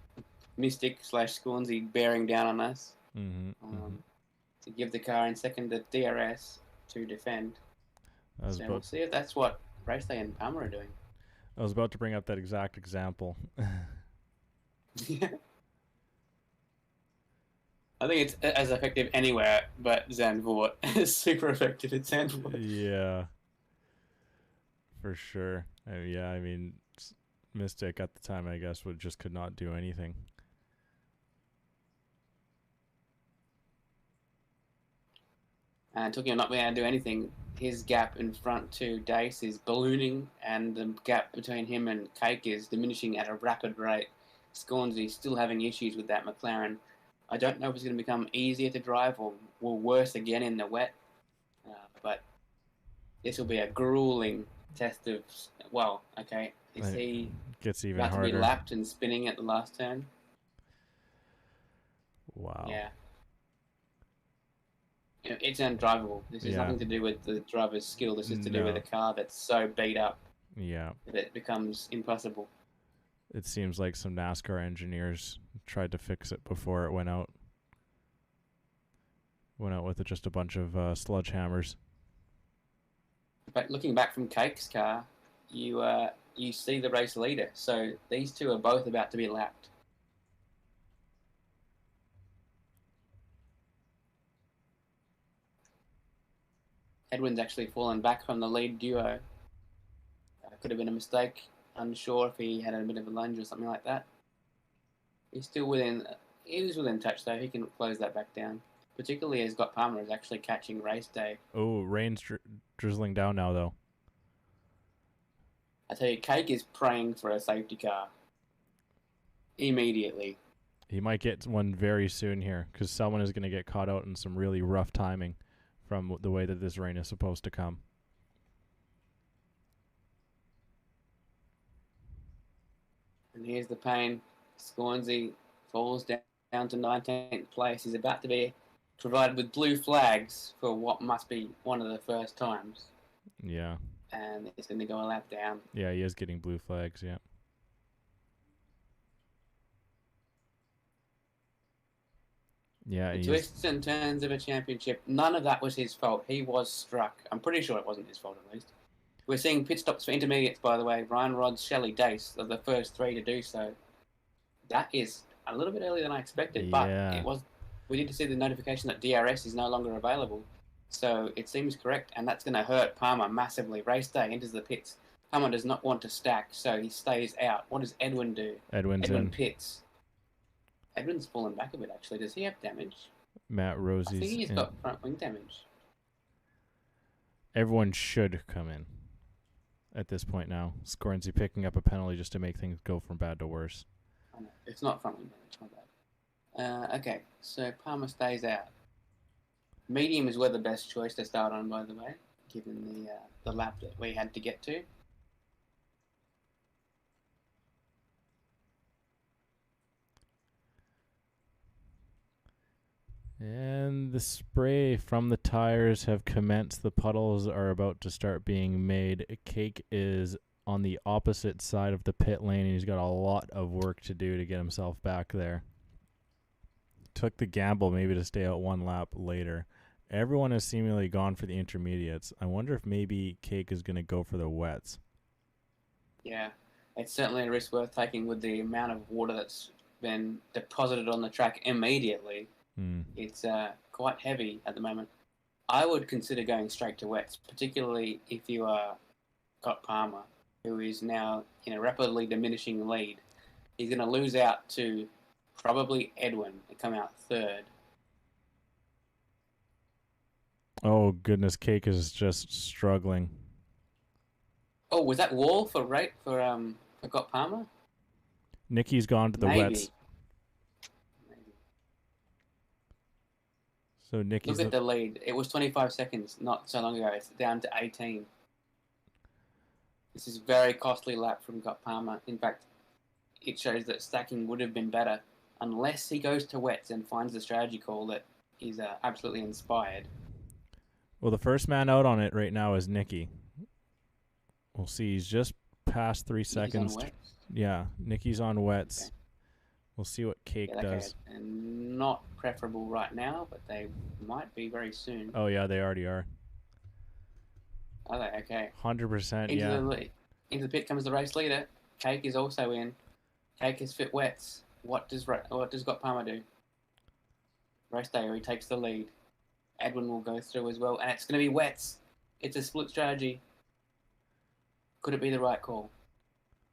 Speaker 1: Mystic/Scornsy bearing down on us to give the car in second at DRS to defend. So we'll see if that's what Race Day and Palmer are doing.
Speaker 2: I was about to bring up that exact example.
Speaker 1: Yeah. I think it's as effective anywhere but Zandvoort. It's super effective at Zandvoort.
Speaker 2: Yeah. For sure. Yeah, I mean, Mystic at the time, I guess, could not do anything.
Speaker 1: Talking of not being able to do anything, his gap in front to Dace is ballooning, and the gap between him and Cake is diminishing at a rapid rate. Scornsy still having issues with that McLaren. I don't know if it's going to become easier to drive or worse again in the wet, but this will be a grueling test of, well, okay, is he
Speaker 2: gets even
Speaker 1: about
Speaker 2: harder
Speaker 1: to be lapped and spinning at the last turn?
Speaker 2: Wow.
Speaker 1: Yeah. It's undrivable. This has nothing to do with the driver's skill. This is to do with a car that's so beat up that it becomes impossible.
Speaker 2: It seems like some NASCAR engineers tried to fix it before it went out. Went out with just a bunch of sludgehammers.
Speaker 1: But looking back from Cake's car, you see the race leader. So these two are both about to be lapped. Edwin's actually fallen back from the lead duo. Could have been a mistake. Unsure if he had a bit of a lunge or something like that. He's still within. He was within touch though. He can close that back down. Particularly as Scott Palmer is actually catching Race Day.
Speaker 2: Oh, rain's drizzling down now though.
Speaker 1: I tell you, Cake is praying for a safety car. Immediately.
Speaker 2: He might get one very soon here because someone is going to get caught out in some really rough timing from the way that this rain is supposed to come.
Speaker 1: And here's the pain. Scornsy falls down to 19th place. He's about to be provided with blue flags for what must be one of the first times.
Speaker 2: Yeah.
Speaker 1: And he's going to go a lap down.
Speaker 2: Yeah, he is getting blue flags, yeah. Yeah,
Speaker 1: the twists and turns of a championship, none of that was his fault. He was struck. I'm pretty sure it wasn't his fault, at least. We're seeing pit stops for intermediates, by the way. Ryan Rods, Shelley Dace are the first three to do so. That is a little bit earlier than I expected, but it was. We need to see the notification that DRS is no longer available. So it seems correct, and that's going to hurt Palmer massively. Race Day enters the pits. Palmer does not want to stack, so he stays out. What does Edwin do? Edwin pits. Edwin's fallen back a bit, actually. Does he have damage?
Speaker 2: Matt Rosie's.
Speaker 1: I think he's got front wing damage.
Speaker 2: Everyone should come in at this point now. Scornsy picking up a penalty just to make things go from bad to worse.
Speaker 1: I know. It's not front wing damage, my bad. Okay, so Palmer stays out. Medium is where the best choice to start on, by the way, given the lap that we had to get to.
Speaker 2: And the spray from the tires have commenced. The puddles are about to start being made. Cake is on the opposite side of the pit lane, and he's got a lot of work to do to get himself back there. Took the gamble maybe to stay out one lap later. Everyone has seemingly gone for the intermediates. I wonder if maybe Cake is going to go for the wets.
Speaker 1: Yeah, it's certainly a risk worth taking with the amount of water that's been deposited on the track immediately. It's quite heavy at the moment. I would consider going straight to wets, particularly if you are Scott Palmer, who is now in a rapidly diminishing lead. He's going to lose out to probably Edwin and come out third.
Speaker 2: Oh, goodness, Cake is just struggling.
Speaker 1: Oh, was that wall for Scott Palmer?
Speaker 2: Nicky's gone to the wets. So Nicky's
Speaker 1: Look at the lead. It was 25 seconds not so long ago. It's down to 18. This is very costly lap from Scott Palmer. In fact, it shows that stacking would have been better unless he goes to wets and finds the strategy call that is absolutely inspired.
Speaker 2: Well, the first man out on it right now is Nicky. We'll see. He's just past 3 seconds. Yeah, Nicky's on wets.
Speaker 1: Okay.
Speaker 2: We'll see what Cake does.
Speaker 1: And not preferable right now, but they might be very soon.
Speaker 2: Oh, yeah, they already are.
Speaker 1: Are they? Okay.
Speaker 2: 100%, yeah.
Speaker 1: Into the pit comes the race leader. Cake is also in. Cake is fit wets. What does Scott Palmer do? Race day, he takes the lead. Edwin will go through as well, and it's going to be wets. It's a split strategy. Could it be the right call?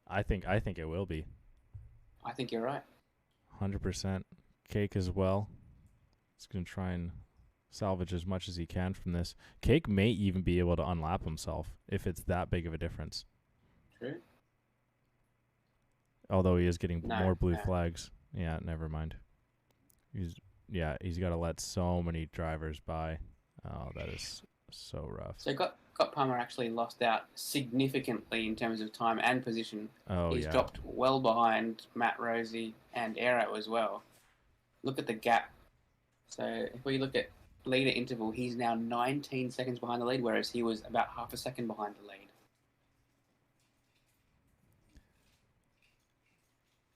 Speaker 2: I think it will be.
Speaker 1: I think you're right.
Speaker 2: 100%. Cake as well. He's going to try and salvage as much as he can from this. Cake may even be able to unlap himself if it's that big of a difference.
Speaker 1: True.
Speaker 2: Although he is getting more blue flags. Yeah, never mind. He's got to let so many drivers by. Oh, that is so rough.
Speaker 1: So Scott Palmer actually lost out significantly in terms of time and position.
Speaker 2: Oh,
Speaker 1: He's dropped well behind Matt Rosie and Aero as well. Look at the gap. So if we look at leader interval, he's now 19 seconds behind the lead, whereas he was about half a second behind the lead.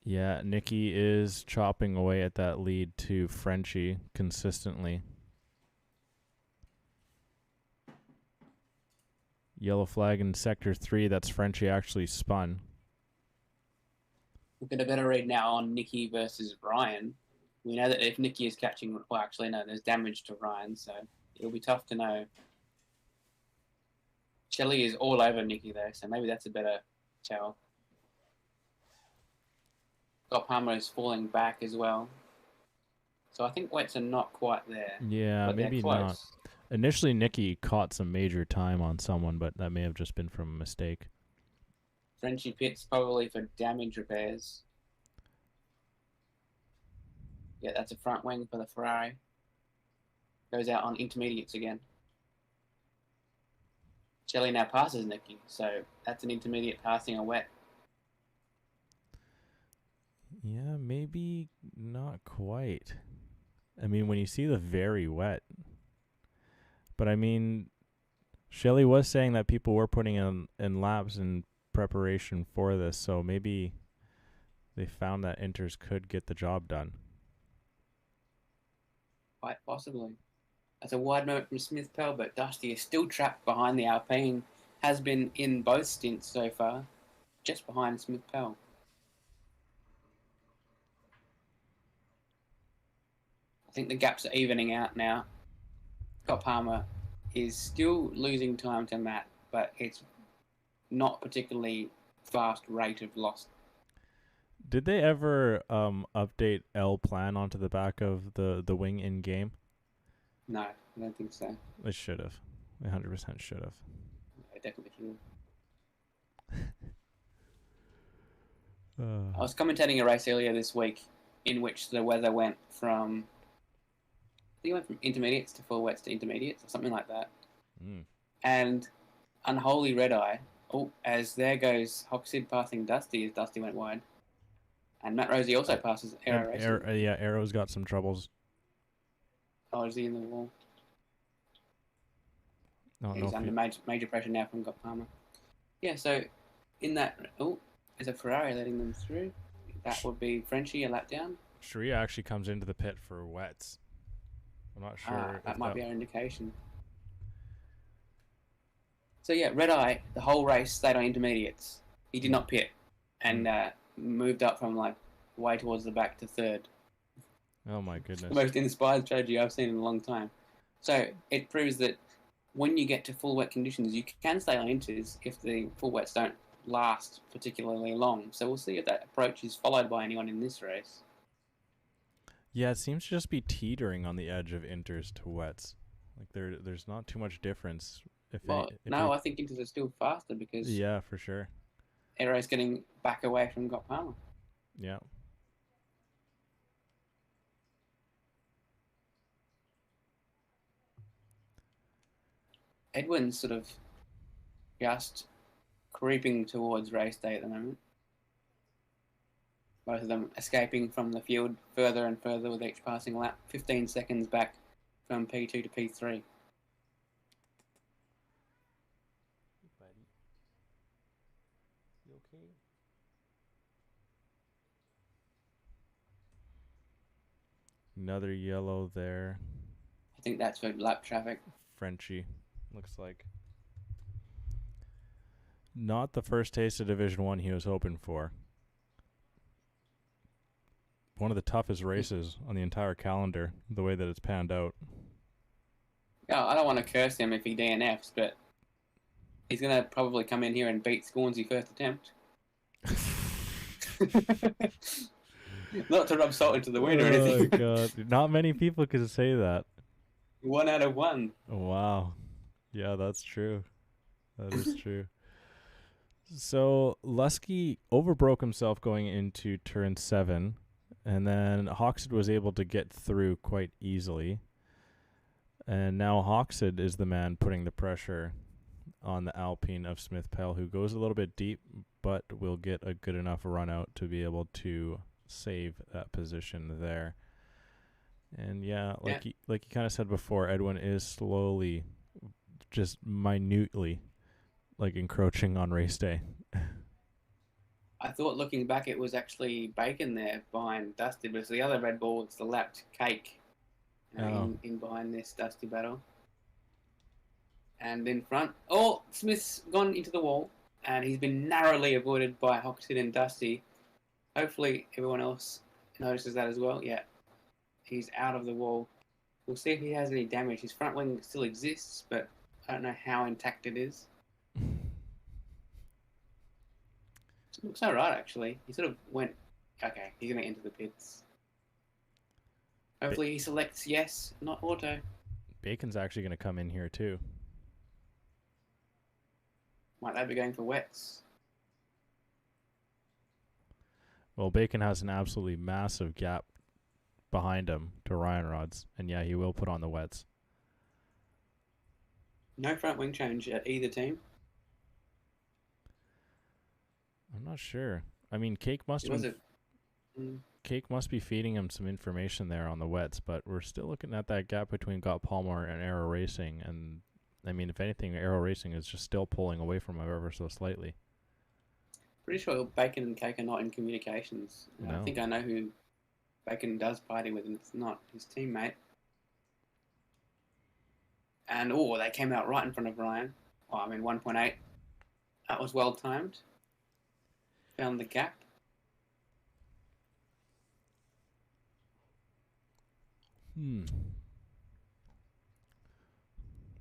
Speaker 2: Yeah, Nicky is chopping away at that lead to Frenchie consistently. Yellow flag in sector 3. That's Frenchie actually spun.
Speaker 1: We'll get a better read now on Nicky versus Ryan. We know that if Nicky is catching... Well, actually, no, there's damage to Ryan, so it'll be tough to know. Shelley is all over Nicky, though, so maybe that's a better tell. Scott Palmer is falling back as well. So I think wets are not quite there.
Speaker 2: Yeah, maybe not. Initially, Nicky caught some major time on someone, but that may have just been from a mistake.
Speaker 1: Frenchie pits probably for damage repairs. Yeah, that's a front wing for the Ferrari. Goes out on intermediates again. Shelley now passes Nicky, so that's an intermediate passing a wet.
Speaker 2: Yeah, maybe not quite. I mean, when you see the very wet. But I mean, Shelley was saying that people were putting in laps in preparation for this, so maybe they found that Inters could get the job done.
Speaker 1: Quite possibly. That's a wide moment from Smith Pell, but Dusty is still trapped behind the Alpine. Has been in both stints so far, just behind Smith Pell. I think the gaps are evening out now. Scott Palmer is still losing time to Matt, but it's not particularly fast rate of loss.
Speaker 2: Did they ever update L plan onto the back of the wing in game?
Speaker 1: No, I don't think so.
Speaker 2: They should have. They 100% should have.
Speaker 1: They definitely should have. I was commentating a race earlier this week in which the weather went from... I think it went from intermediates to full wets to intermediates or something like that. And Unholy Red Eye, as there goes Hoxid passing Dusty as Dusty went wide. And Matt Rosie also passes Aero Racing.
Speaker 2: Yeah, Aero's got some troubles.
Speaker 1: Oh, is he in the wall?
Speaker 2: No,
Speaker 1: He's under major pressure now from Scott Palmer. Yeah, so in that... there's a Ferrari letting them through. That would be Frenchie, a lap down.
Speaker 2: Sharia actually comes into the pit for wets. I'm not sure.
Speaker 1: That might be our indication. So yeah, Red Eye, the whole race stayed on intermediates. He did not pit and moved up from like way towards the back to third.
Speaker 2: Oh my goodness.
Speaker 1: The most inspired strategy I've seen in a long time. So it proves that when you get to full wet conditions, you can stay on inters if the full wets don't last particularly long. So we'll see if that approach is followed by anyone in this race.
Speaker 2: Yeah, it seems to just be teetering on the edge of inters to wets. Like there's not too much difference.
Speaker 1: I think inters are still faster because
Speaker 2: for sure.
Speaker 1: Aero's getting back away from Scott Palmer.
Speaker 2: Yeah.
Speaker 1: Edwin's sort of just creeping towards race day at the moment. Both of them escaping from the field further and further with each passing lap. 15 seconds back from P2 to P3.
Speaker 2: Buddy. You okay? Another yellow there.
Speaker 1: I think that's for lap traffic.
Speaker 2: Frenchie, looks like. Not the first taste of Division 1 he was hoping for. One of the toughest races on the entire calendar, the way that it's panned out.
Speaker 1: Yeah, I don't want to curse him if he DNFs, but he's going to probably come in here and beat Scornsy first attempt. Not to rub salt into the wound or anything.
Speaker 2: Oh, God. Not many people can say that.
Speaker 1: 1 out of 1.
Speaker 2: Wow. Yeah, that's true. That is true. So, Lusky overbroke himself going into turn 7, and then Hoxton was able to get through quite easily. And now Hoxton is the man putting the pressure on the Alpine of Smith Pell, who goes a little bit deep, but will get a good enough run out to be able to save that position there. And like you kind of said before, Edwin is slowly, just minutely, like encroaching on race day.
Speaker 1: I thought looking back it was actually Bacon there behind Dusty, but it's the other Red Bull. It's the lapped Cake in behind this Dusty battle. And in front, Smith's gone into the wall, and he's been narrowly avoided by Hoxton and Dusty. Hopefully everyone else notices that as well. Yeah, he's out of the wall. We'll see if he has any damage. His front wing still exists, but I don't know how intact it is. It looks alright, actually. He sort of went... Okay, he's going to enter the pits. Hopefully he selects yes, not auto.
Speaker 2: Bacon's actually going to come in here, too.
Speaker 1: Might they be going for wets?
Speaker 2: Well, Bacon has an absolutely massive gap behind him to Ryan Rods, and yeah, he will put on the wets.
Speaker 1: No front wing change at either team.
Speaker 2: I'm not sure. I mean, Cake must be feeding him some information there on the wets, but we're still looking at that gap between Got Palmer and Aero Racing, and I mean, if anything, Aero Racing is just still pulling away from him ever so slightly.
Speaker 1: Pretty sure Bacon and Cake are not in communications.
Speaker 2: No.
Speaker 1: I think I know who Bacon does party with, and it's not his teammate. And, they came out right in front of Ryan. 1.8. That was well timed. Found the gap.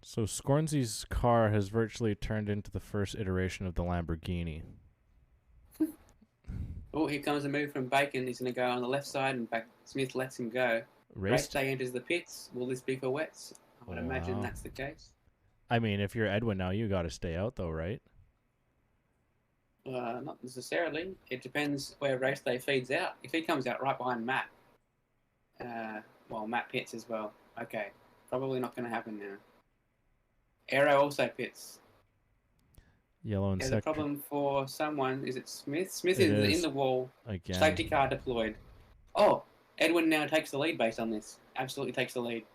Speaker 2: So Scornsy's car has virtually turned into the first iteration of the Lamborghini.
Speaker 1: Here comes a move from Bacon. He's going to go on the left side, and Smith lets him go. Race day enters the pits. Will this be for wets? I would imagine that's the case.
Speaker 2: I mean, if you're Edwin now, you got to stay out, though, right?
Speaker 1: Not necessarily. It depends where race day feeds out. If he comes out right behind Matt, Matt pits as well. Okay, probably not going to happen now. Aero also pits.
Speaker 2: Yellow and
Speaker 1: There's
Speaker 2: sector.
Speaker 1: a problem for someone. Is it Smith? Smith is in the wall.
Speaker 2: Again.
Speaker 1: Safety car deployed. Oh, Edwin now takes the lead based on this. Absolutely takes the lead.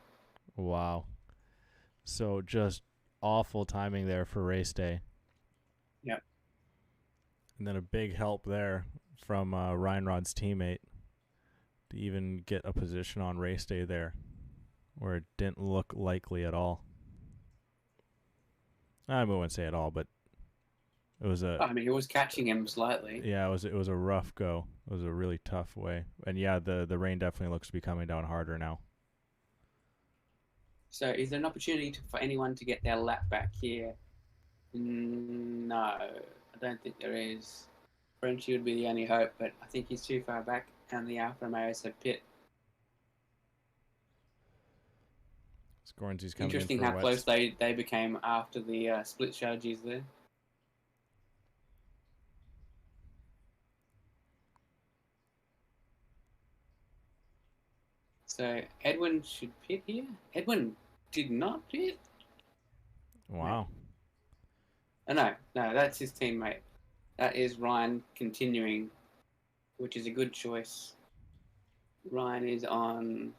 Speaker 2: Wow. So just awful timing there for race day.
Speaker 1: Yep.
Speaker 2: And then a big help there from Ryan Rod's teammate to even get a position on race day there where it didn't look likely at all. I wouldn't say at all, but it was
Speaker 1: it was catching him slightly.
Speaker 2: Yeah, it was a rough go. It was a really tough way. And yeah, the rain definitely looks to be coming down harder now.
Speaker 1: So is there an opportunity for anyone to get their lap back here? No, I don't think there is. Frenchie would be the only hope, but I think he's too far back, and the Alfa Romeos have pit.
Speaker 2: Scornsy's coming
Speaker 1: Interesting
Speaker 2: in for
Speaker 1: how close they became after the split strategies there. So Edwin should pit here. Edwin did not pit.
Speaker 2: Wow.
Speaker 1: Oh, no, that's his teammate. That is Ryan continuing, which is a good choice. Ryan is on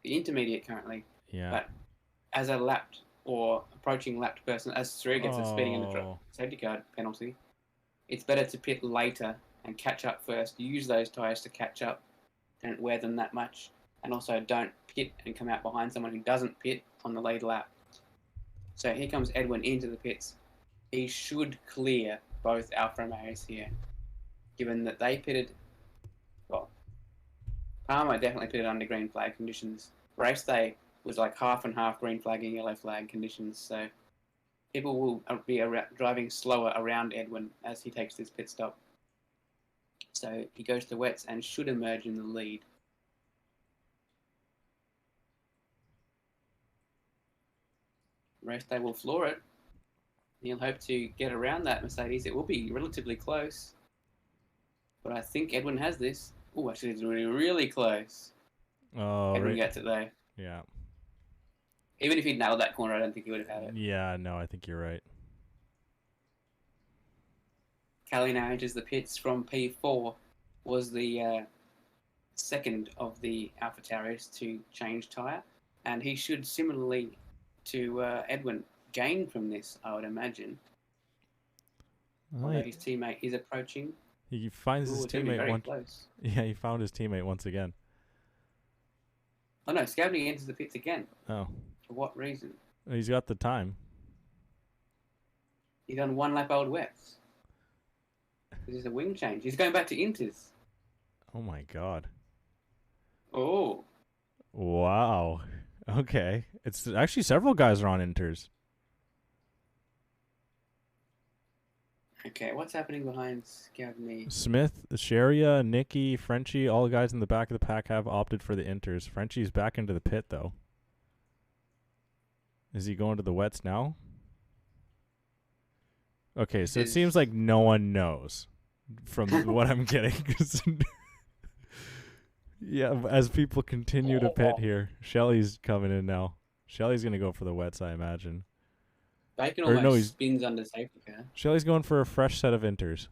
Speaker 1: the intermediate currently,
Speaker 2: Yeah.
Speaker 1: but as a lapped or approaching lapped person, as Sri gets a speeding in the
Speaker 2: Oh.
Speaker 1: safety car penalty, it's better to pit later and catch up first. Use those tyres to catch up. Don't wear them that much. And also don't pit and come out behind someone who doesn't pit on the lead lap. So here comes Edwin into the pits. He should clear both Alfa Romeos here, given that they pitted. Well, Palmer definitely pitted under green flag conditions. Race day was like half and half green flag and yellow flag conditions. So people will be driving slower around Edwin as he takes this pit stop. So he goes to wets and should emerge in the lead. Race day will floor it. He'll hope to get around that Mercedes. It will be relatively close. But I think Edwin has this. Oh, actually, it's really, really close.
Speaker 2: Oh,
Speaker 1: Edwin
Speaker 2: right.
Speaker 1: gets it, though.
Speaker 2: Yeah.
Speaker 1: Even if he'd nailed that corner, I don't think he would have had it.
Speaker 2: Yeah, no, I think you're right.
Speaker 1: Kelly now enters the pits from P4. Was the second of the AlphaTauri's to change tyre. And he should, similarly to Edwin, gain from this, I would imagine. Although his teammate is approaching.
Speaker 2: He finds his teammate once.
Speaker 1: Close.
Speaker 2: Yeah, he found his teammate once again.
Speaker 1: Oh no, Scabney enters the pits again.
Speaker 2: Oh.
Speaker 1: For what reason?
Speaker 2: He's got the time.
Speaker 1: He's on one lap old wets. This is a wing change. He's going back to Inters.
Speaker 2: Oh my god.
Speaker 1: Oh.
Speaker 2: Wow. Okay. It's actually several guys are on Inters.
Speaker 1: Okay, what's happening behind Scabney?
Speaker 2: Smith, Sharia, Nicky, Frenchie, all the guys in the back of the pack have opted for the Inters. Frenchie's back into the pit though. Is he going to the wets now? Okay, so it seems like no one knows from what I'm getting. Yeah, as people continue to pit here. Shelly's coming in now. Shelly's going to go for the wets, I imagine.
Speaker 1: Bacon almost spins under safety car.
Speaker 2: Shelly's going for a fresh set of Inters.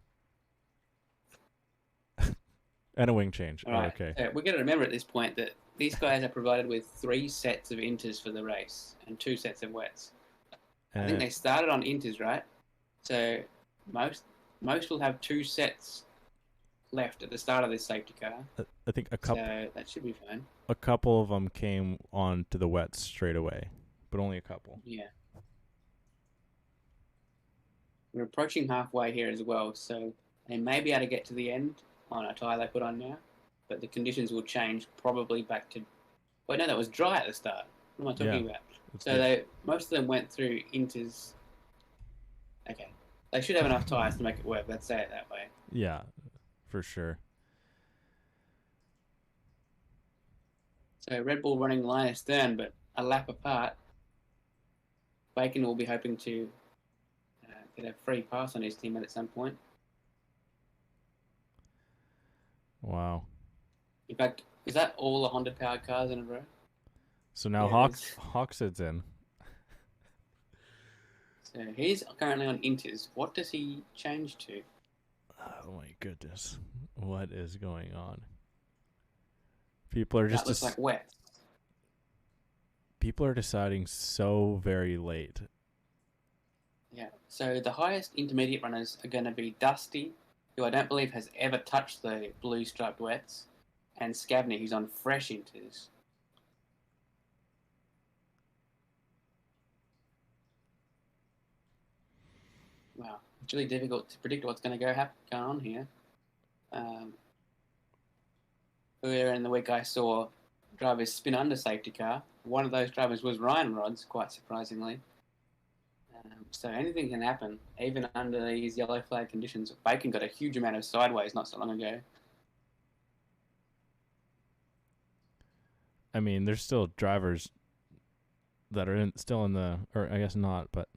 Speaker 2: And a wing change.
Speaker 1: All right.
Speaker 2: Okay.
Speaker 1: So we're going to remember at this point that these guys are provided with 3 sets of Inters for the race and 2 sets of wets. I think they started on Inters, right? So most will have 2 sets left at the start of this safety car.
Speaker 2: I think a couple.
Speaker 1: So that should be fine.
Speaker 2: A couple of them came on to the wets straight away, but only a couple.
Speaker 1: Yeah. We're approaching halfway here as well, so they may be able to get to the end on a tyre they put on now, but the conditions will change probably back to. Wait, no, that was dry at the start. What am I talking about? So most of them went through Inters. Okay, they should have enough tyres to make it work. Let's say it that way.
Speaker 2: Yeah, for sure.
Speaker 1: So Red Bull running line astern, but a lap apart. Bacon will be hoping to get a free pass on his teammate at some point.
Speaker 2: Wow.
Speaker 1: In fact, is that all the Honda-powered cars in a row?
Speaker 2: So now Hoxton's in.
Speaker 1: So he's currently on Inters. What does he change to?
Speaker 2: Oh my goodness. What is going on? People are just...
Speaker 1: That looks like wet.
Speaker 2: People are deciding so very late.
Speaker 1: Yeah, so the highest intermediate runners are going to be Dusty, who I don't believe has ever touched the blue striped wets, and Scabney, who's on fresh Inters. Wow, it's really difficult to predict what's going to go on here. Earlier in the week, I saw drivers spin under safety car. One of those drivers was Ryan Rods, quite surprisingly. So anything can happen, even under these yellow flag conditions. Bacon got a huge amount of sideways not so long ago.
Speaker 2: I mean, there's still drivers that are still in the... Or I guess not, but...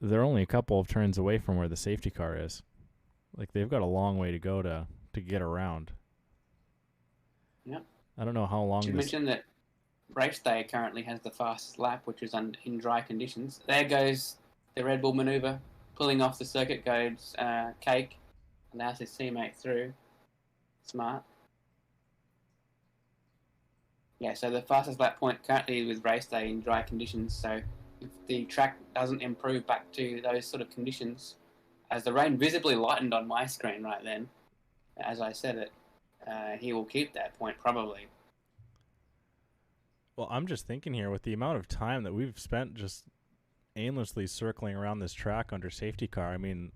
Speaker 2: They're only a couple of turns away from where the safety car is. Like, they've got a long way to go to get around.
Speaker 1: Yeah.
Speaker 2: I don't know how long...
Speaker 1: Should mention that race day currently has the fastest lap, which is in dry conditions. There goes the Red Bull maneuver, pulling off the circuit goes Cake, allows his teammate through. Smart. Yeah, so the fastest lap point currently with race day in dry conditions. So if the track doesn't improve back to those sort of conditions, as the rain visibly lightened on my screen right then, as I said it, he will keep that point probably.
Speaker 2: Well, I'm just thinking here with the amount of time that we've spent just aimlessly circling around this track under safety car. I mean,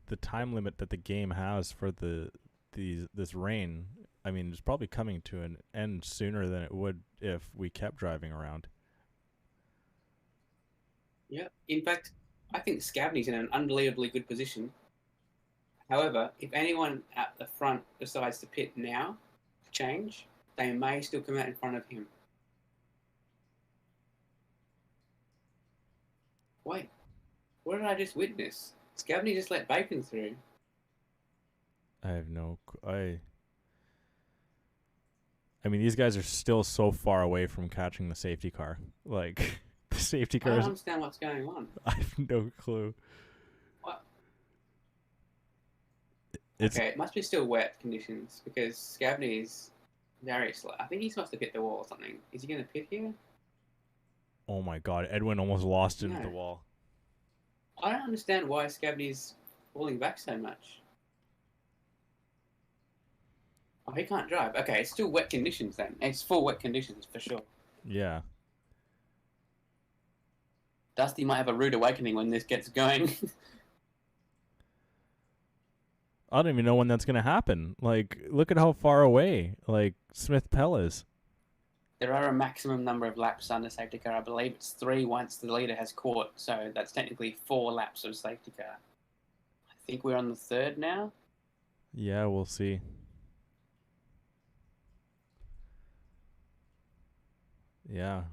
Speaker 2: the time limit that the game has for this rain, I mean, it's probably coming to an end sooner than it would if we kept driving around.
Speaker 1: Yeah. In fact, I think Scavney's in an unbelievably good position. However, if anyone at the front decides to pit now, change, they may still come out in front of him. Wait, what did I just witness? Scavney just let Bacon through.
Speaker 2: I have no... I mean, these guys are still so far away from catching the safety car. Like, the safety
Speaker 1: I
Speaker 2: car...
Speaker 1: don't understand what's going on.
Speaker 2: I have no clue.
Speaker 1: What? Okay, it must be still wet conditions because Scavney is very slow. I think he's supposed to pit the wall or something. Is he going to pit here?
Speaker 2: Oh my god, Edwin almost lost into the wall.
Speaker 1: I don't understand why Scavney's falling back so much. Oh, he can't drive. Okay, it's still wet conditions then. It's full wet conditions for sure.
Speaker 2: Yeah.
Speaker 1: Dusty might have a rude awakening when this gets going.
Speaker 2: I don't even know when that's going to happen. Like, look at how far away, like, Smith Pell is.
Speaker 1: There are a maximum number of laps under safety car. I believe it's 3 once the leader has caught. So that's technically 4 laps of safety car. I think we're on the 3rd now.
Speaker 2: Yeah, we'll see. Yeah,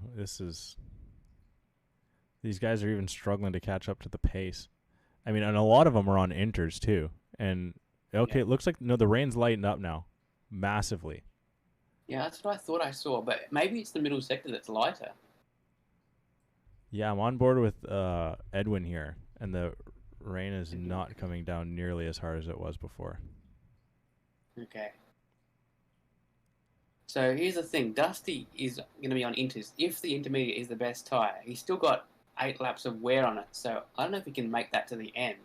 Speaker 2: these guys are even struggling to catch up to the pace. I mean, and a lot of them are on inters too. And okay, It looks like the rain's lightened up now, massively.
Speaker 1: Yeah, that's what I thought I saw, but maybe it's the middle sector that's lighter.
Speaker 2: Yeah, I'm on board with Edwin here, and the rain is not coming down nearly as hard as it was before.
Speaker 1: Okay. So here's the thing. Dusty is going to be on inters. If the intermediate is the best tyre, he's still got 8 laps of wear on it. So I don't know if he can make that to the end.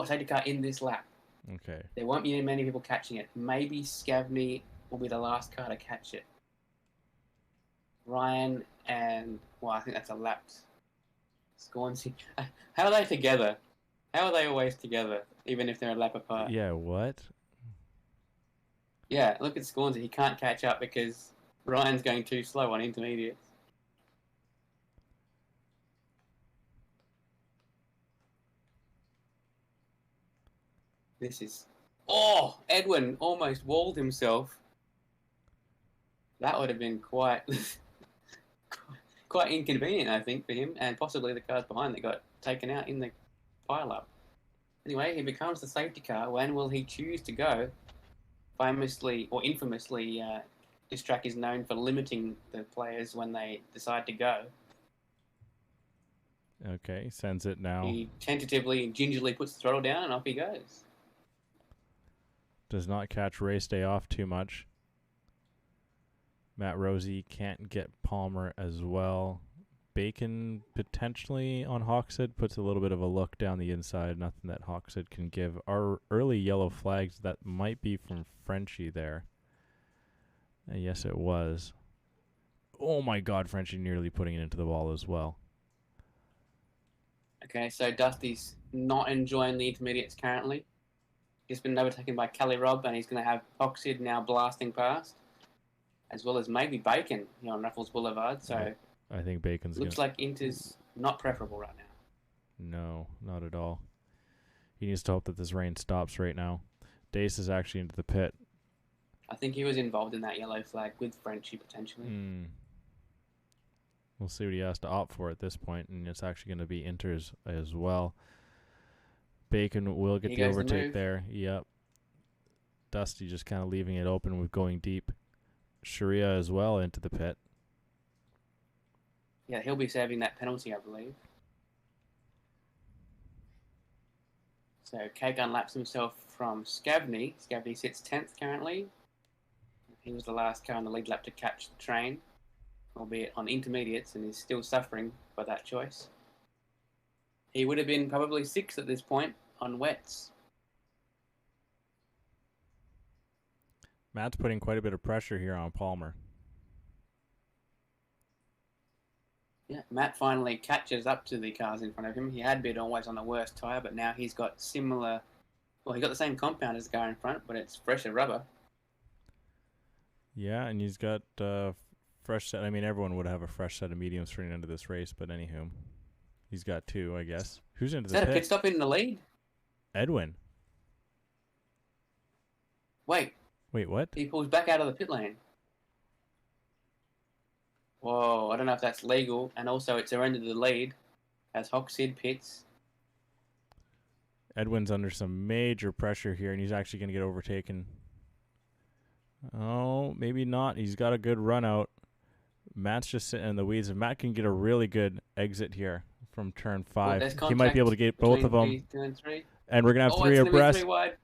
Speaker 1: Safety car in this lap.
Speaker 2: Okay.
Speaker 1: There won't be many people catching it. Maybe Scavney will be the last car to catch it. Ryan and... Well, I think that's a lapped Scornsey. How are they together? How are they always together, even if they're a lap apart?
Speaker 2: Yeah, what?
Speaker 1: Yeah, look at Scornsey. He can't catch up because Ryan's going too slow on intermediates. This is... Oh! Edwin almost walled himself. That would have been quite... quite inconvenient, I think, for him, and possibly the cars behind that got taken out in the pile-up. Anyway, he becomes the safety car. When will he choose to go? Famously, or infamously, this track is known for limiting the players when they decide to go.
Speaker 2: Okay, sends it now.
Speaker 1: He tentatively and gingerly puts the throttle down and off he goes.
Speaker 2: Does not catch race day off too much. Matt Rosie can't get Palmer as well. Bacon potentially on Hawkshead puts a little bit of a look down the inside. Nothing that Hawkshead can give. Our early yellow flags, that might be from Frenchie there. Yes, it was. Oh my god, Frenchie nearly putting it into the wall as well.
Speaker 1: Okay, so Dusty's not enjoying the intermediates currently. He's been overtaken by Kelly Robb, and he's going to have Hawkshead now blasting past, as well as maybe Bacon here on Raffles Boulevard. So
Speaker 2: I think Bacon's
Speaker 1: looks like Inter's not preferable right now.
Speaker 2: No, not at all. He needs to hope that this rain stops right now. Dace is actually into the pit.
Speaker 1: I think he was involved in that yellow flag with Frenchie potentially.
Speaker 2: We'll see what he has to opt for at this point, and it's actually going to be Inter's as well. Bacon will get the overtake there. Yep. Dusty just kind of leaving it open with going deep. Sharia as well into the pit.
Speaker 1: Yeah, he'll be serving that penalty, I believe. So Kagan laps himself from Scavney. Scavney sits 10th currently. He was the last car on the lead lap to catch the train, albeit on intermediates, and is still suffering by that choice. He would have been probably 6th at this point on wets.
Speaker 2: Matt's putting quite a bit of pressure here on Palmer.
Speaker 1: Yeah, Matt finally catches up to the cars in front of him. He had been always on the worst tyre, but now he's got similar... Well, he got the same compound as the car in front, but it's fresher rubber.
Speaker 2: Yeah, and he's got fresh set. I mean, everyone would have a fresh set of mediums for the end of this race, but anywho, he's got 2, I guess. Who's into
Speaker 1: Is
Speaker 2: the
Speaker 1: that
Speaker 2: pit?
Speaker 1: a pit stop in the lead?
Speaker 2: Edwin.
Speaker 1: Wait,
Speaker 2: what?
Speaker 1: he pulls back out of the pit lane. Whoa, I don't know if that's legal. And also, it's surrendered the lead as Hoxid pits.
Speaker 2: Edwin's under some major pressure here, and he's actually going to get overtaken. Oh, maybe not. He's got a good run out. Matt's just sitting in the weeds. If Matt can get a really good exit here from turn 5, he might be able to get both of them.
Speaker 1: 2 and 3.
Speaker 2: And we're going to have 3
Speaker 1: it's gonna be
Speaker 2: abreast.
Speaker 1: 3 wide.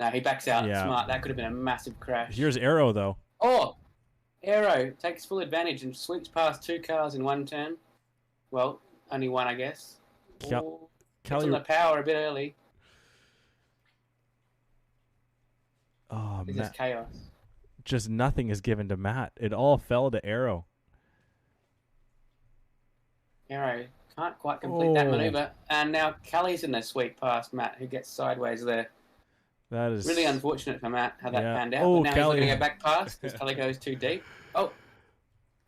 Speaker 1: No, he backs out.
Speaker 2: Yeah.
Speaker 1: Smart. That could have been a massive crash.
Speaker 2: Here's Arrow, though.
Speaker 1: Oh! Aero takes full advantage and sweeps past 2 cars in one turn. Well, only one, I guess. Gets on the power a bit early.
Speaker 2: Oh,
Speaker 1: This is chaos.
Speaker 2: Just nothing is given to Matt. It all fell to Arrow.
Speaker 1: Aero can't quite complete that maneuver. And now Kelly's in the sweep past Matt, who gets sideways there.
Speaker 2: That is
Speaker 1: really unfortunate for Matt how that panned out.
Speaker 2: Oh,
Speaker 1: but now
Speaker 2: Kelly.
Speaker 1: he's looking to go back past because Kelly goes too deep. Oh,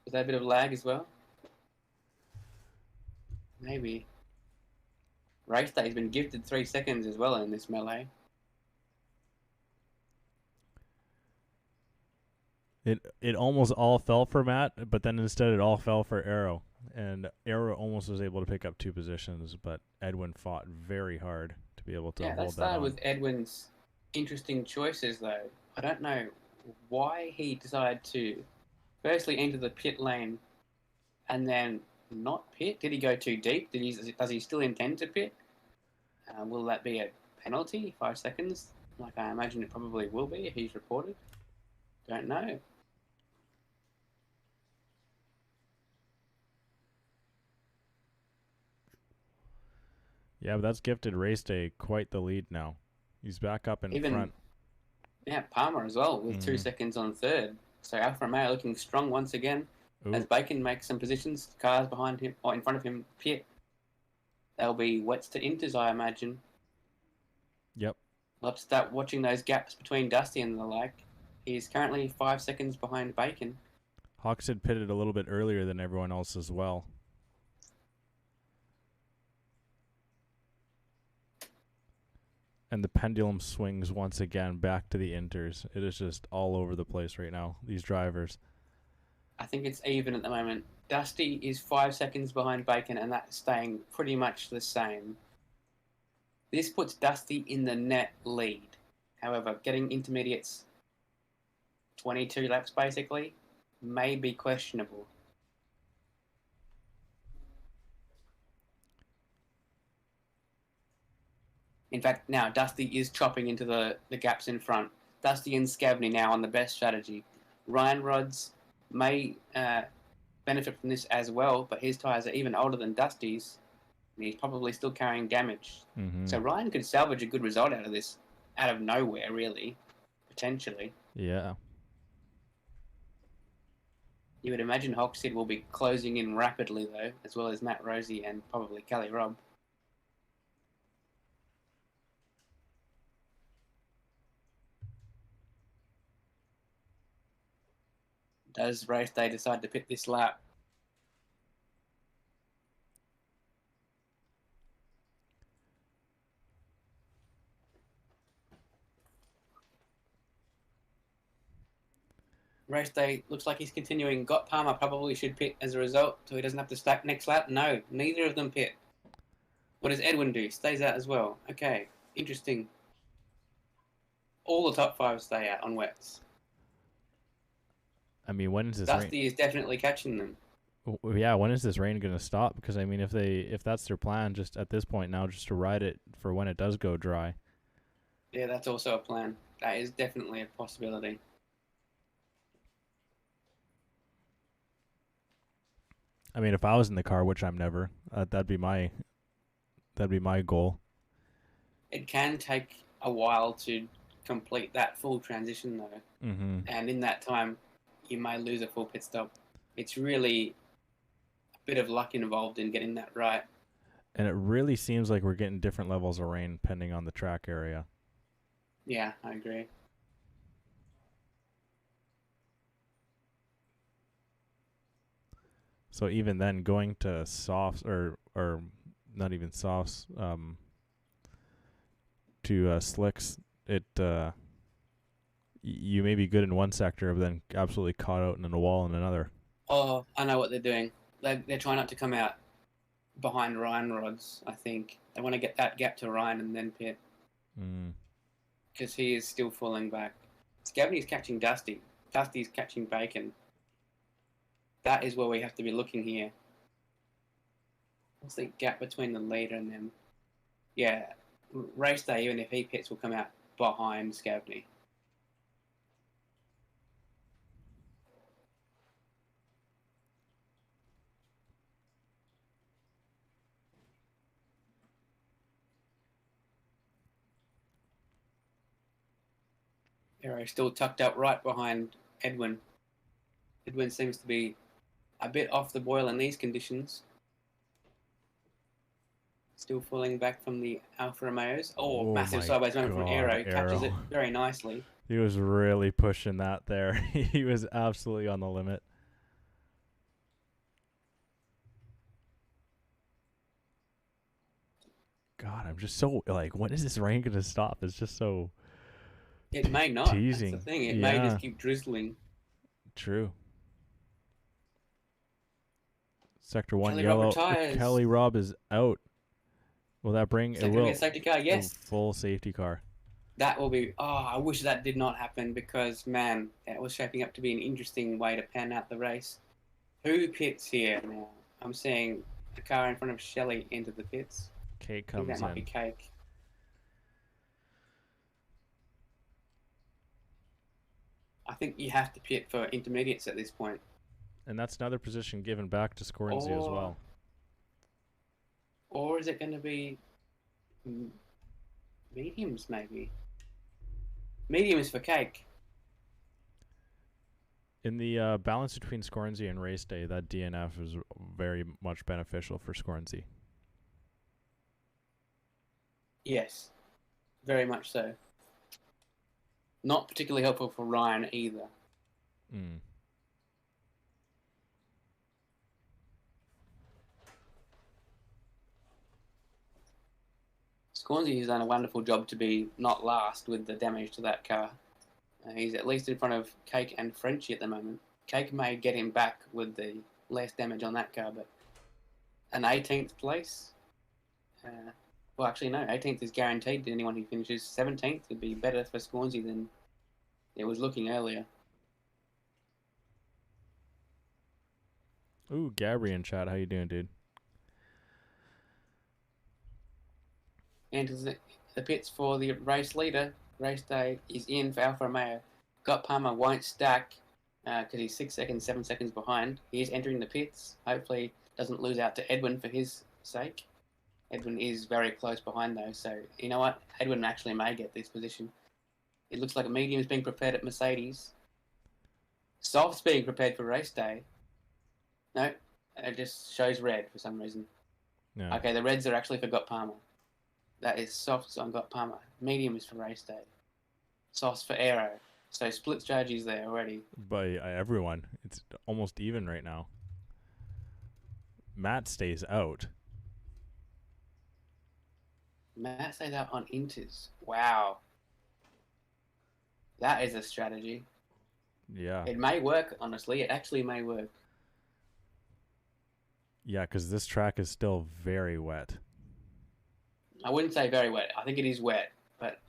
Speaker 1: was that a bit of lag as well? Maybe. Race day's been gifted 3 seconds as well in this melee.
Speaker 2: It almost all fell for Matt, but then instead it all fell for Arrow. And Arrow almost was able to pick up 2 positions, but Edwin fought very hard to be able to hold that on.
Speaker 1: Yeah, that started with Edwin's interesting choices, though. I don't know why he decided to firstly enter the pit lane and then not pit. Did he go too deep? Does he still intend to pit? Will that be a penalty? 5 seconds? Like I imagine it probably will be if he's reported. Don't know.
Speaker 2: Yeah, but that's gifted Race Day quite the lead now. He's back up in front.
Speaker 1: Yeah, Palmer as well with 2 seconds on third. So Alfa Romeo looking strong once again.
Speaker 2: Ooh.
Speaker 1: As Bacon makes some positions, cars behind him or in front of him pit. They'll be wets to inters, I imagine.
Speaker 2: Yep.
Speaker 1: We'll have to start watching those gaps between Dusty and the like. He's currently 5 seconds behind Bacon.
Speaker 2: Hawks had pitted a little bit earlier than everyone else as well. And the pendulum swings once again back to the inters. It is just all over the place right now, these drivers.
Speaker 1: I think it's even at the moment. Dusty is 5 seconds behind Bacon, and that's staying pretty much the same. This puts Dusty in the net lead. However, getting intermediates 22 laps basically may be questionable. In fact, now Dusty is chopping into the gaps in front. Dusty and Scavney now on the best strategy. Ryan Rods may benefit from this as well, but his tyres are even older than Dusty's, and he's probably still carrying damage.
Speaker 2: Mm-hmm.
Speaker 1: So Ryan could salvage a good result out of this, out of nowhere, really, potentially.
Speaker 2: Yeah.
Speaker 1: You would imagine Hoxid will be closing in rapidly, though, as well as Matt Rosie and probably Kelly Robb. Does Race Day decide to pit this lap? Race Day looks like he's continuing. Got Palmer probably should pit as a result, so he doesn't have to stack next lap. No, neither of them pit. What does Edwin do? Stays out as well. Okay, interesting. All the top 5 stay out on wets.
Speaker 2: I mean, when is this rain?
Speaker 1: Dusty is definitely catching them.
Speaker 2: Yeah, when is this rain going to stop? Because I mean, if that's their plan, just at this point now, just to ride it for when it does go dry.
Speaker 1: Yeah, that's also a plan. That is definitely a possibility.
Speaker 2: I mean, if I was in the car, which I'm never, that'd be my goal.
Speaker 1: It can take a while to complete that full transition, though.
Speaker 2: Mm-hmm.
Speaker 1: And in that time, you may lose a full pit stop. It's really a bit of luck involved in getting that right.
Speaker 2: And it really seems like we're getting different levels of rain depending on the track area.
Speaker 1: Yeah, I agree.
Speaker 2: So even then, going to softs or not even softs, to slicks, it you may be good in one sector, but then absolutely caught out in a wall in another.
Speaker 1: Oh, I know what they're doing. They're trying not to come out behind Ryan rods, I think. They want to get that gap to Ryan and then pit
Speaker 2: Mm.
Speaker 1: because he is still falling back. Scavney's catching Dusty. Dusty's catching Bacon. That is where we have to be looking here. What's the gap between the leader and them? Yeah, race day, even if he pits, will come out behind Scavney. Aero still tucked up right behind Edwin. Edwin seems to be a bit off the boil in these conditions. Still falling back from the Alfa Romeos. Oh, massive
Speaker 2: my
Speaker 1: sideways moment from
Speaker 2: God,
Speaker 1: Aero. Catches it
Speaker 2: Aero.
Speaker 1: very nicely.
Speaker 2: He was really pushing that there. He was absolutely on the limit. God, I'm just so like, when is this rain gonna stop? It's just so
Speaker 1: It may not.
Speaker 2: teasing.
Speaker 1: That's the thing. It may
Speaker 2: Yeah,
Speaker 1: just keep drizzling.
Speaker 2: true. Sector one
Speaker 1: Kelly Robb
Speaker 2: yellow.
Speaker 1: retires.
Speaker 2: Kelly Robb is out. Will that bring?
Speaker 1: Is
Speaker 2: It
Speaker 1: that going to
Speaker 2: will.
Speaker 1: be a safety car? Yes.
Speaker 2: A full safety car.
Speaker 1: That will be. Oh, I wish that did not happen because, man, that was shaping up to be an interesting way to pan out the race. Who pits here now? I'm seeing the car in front of Shelley into the pits.
Speaker 2: Kate
Speaker 1: I think
Speaker 2: comes
Speaker 1: that might be
Speaker 2: in.
Speaker 1: Cake. I think you have to pit for intermediates at this point.
Speaker 2: And that's another position given back to Scornsey as well.
Speaker 1: Or is it going to be mediums, maybe? Mediums for Cake.
Speaker 2: In the balance between Scornsey and race day, that DNF is very much beneficial for Scornsey.
Speaker 1: Yes, very much so. Not particularly helpful for Ryan either.
Speaker 2: Mm.
Speaker 1: Scornsey has done a wonderful job to be not last with the damage to that car. He's at least in front of Cake and Frenchie at the moment. Cake may get him back with the less damage on that car, but an 18th place? Well, actually, no. 18th is guaranteed to anyone who finishes. 17th would be better for Scornsey than it was looking earlier.
Speaker 2: Ooh, Gabry in chat. How you doing, dude?
Speaker 1: Enters the pits for the race leader. Race day is in for Alfa Romeo. Scott Palmer won't stack because he's 6 seconds, 7 seconds behind. He is entering the pits. Hopefully doesn't lose out to Edwin for his sake. Edwin is very close behind though, so you know what? Edwin actually may get this position. It looks like a medium is being prepared at Mercedes. Soft's being prepared for race day. No, it just shows red for some reason.
Speaker 2: Yeah.
Speaker 1: Okay, the reds are actually for Got Palmer. That is softs on Got Palmer. Medium is for race day. Softs for Aero. So split strategies there already.
Speaker 2: By everyone, it's almost even right now. Matt stays out.
Speaker 1: Matt stays out on Inters. Wow. That is a strategy.
Speaker 2: Yeah.
Speaker 1: It may work, honestly. It actually may work.
Speaker 2: Yeah, because this track is still very wet.
Speaker 1: I wouldn't say very wet. I think it is wet, but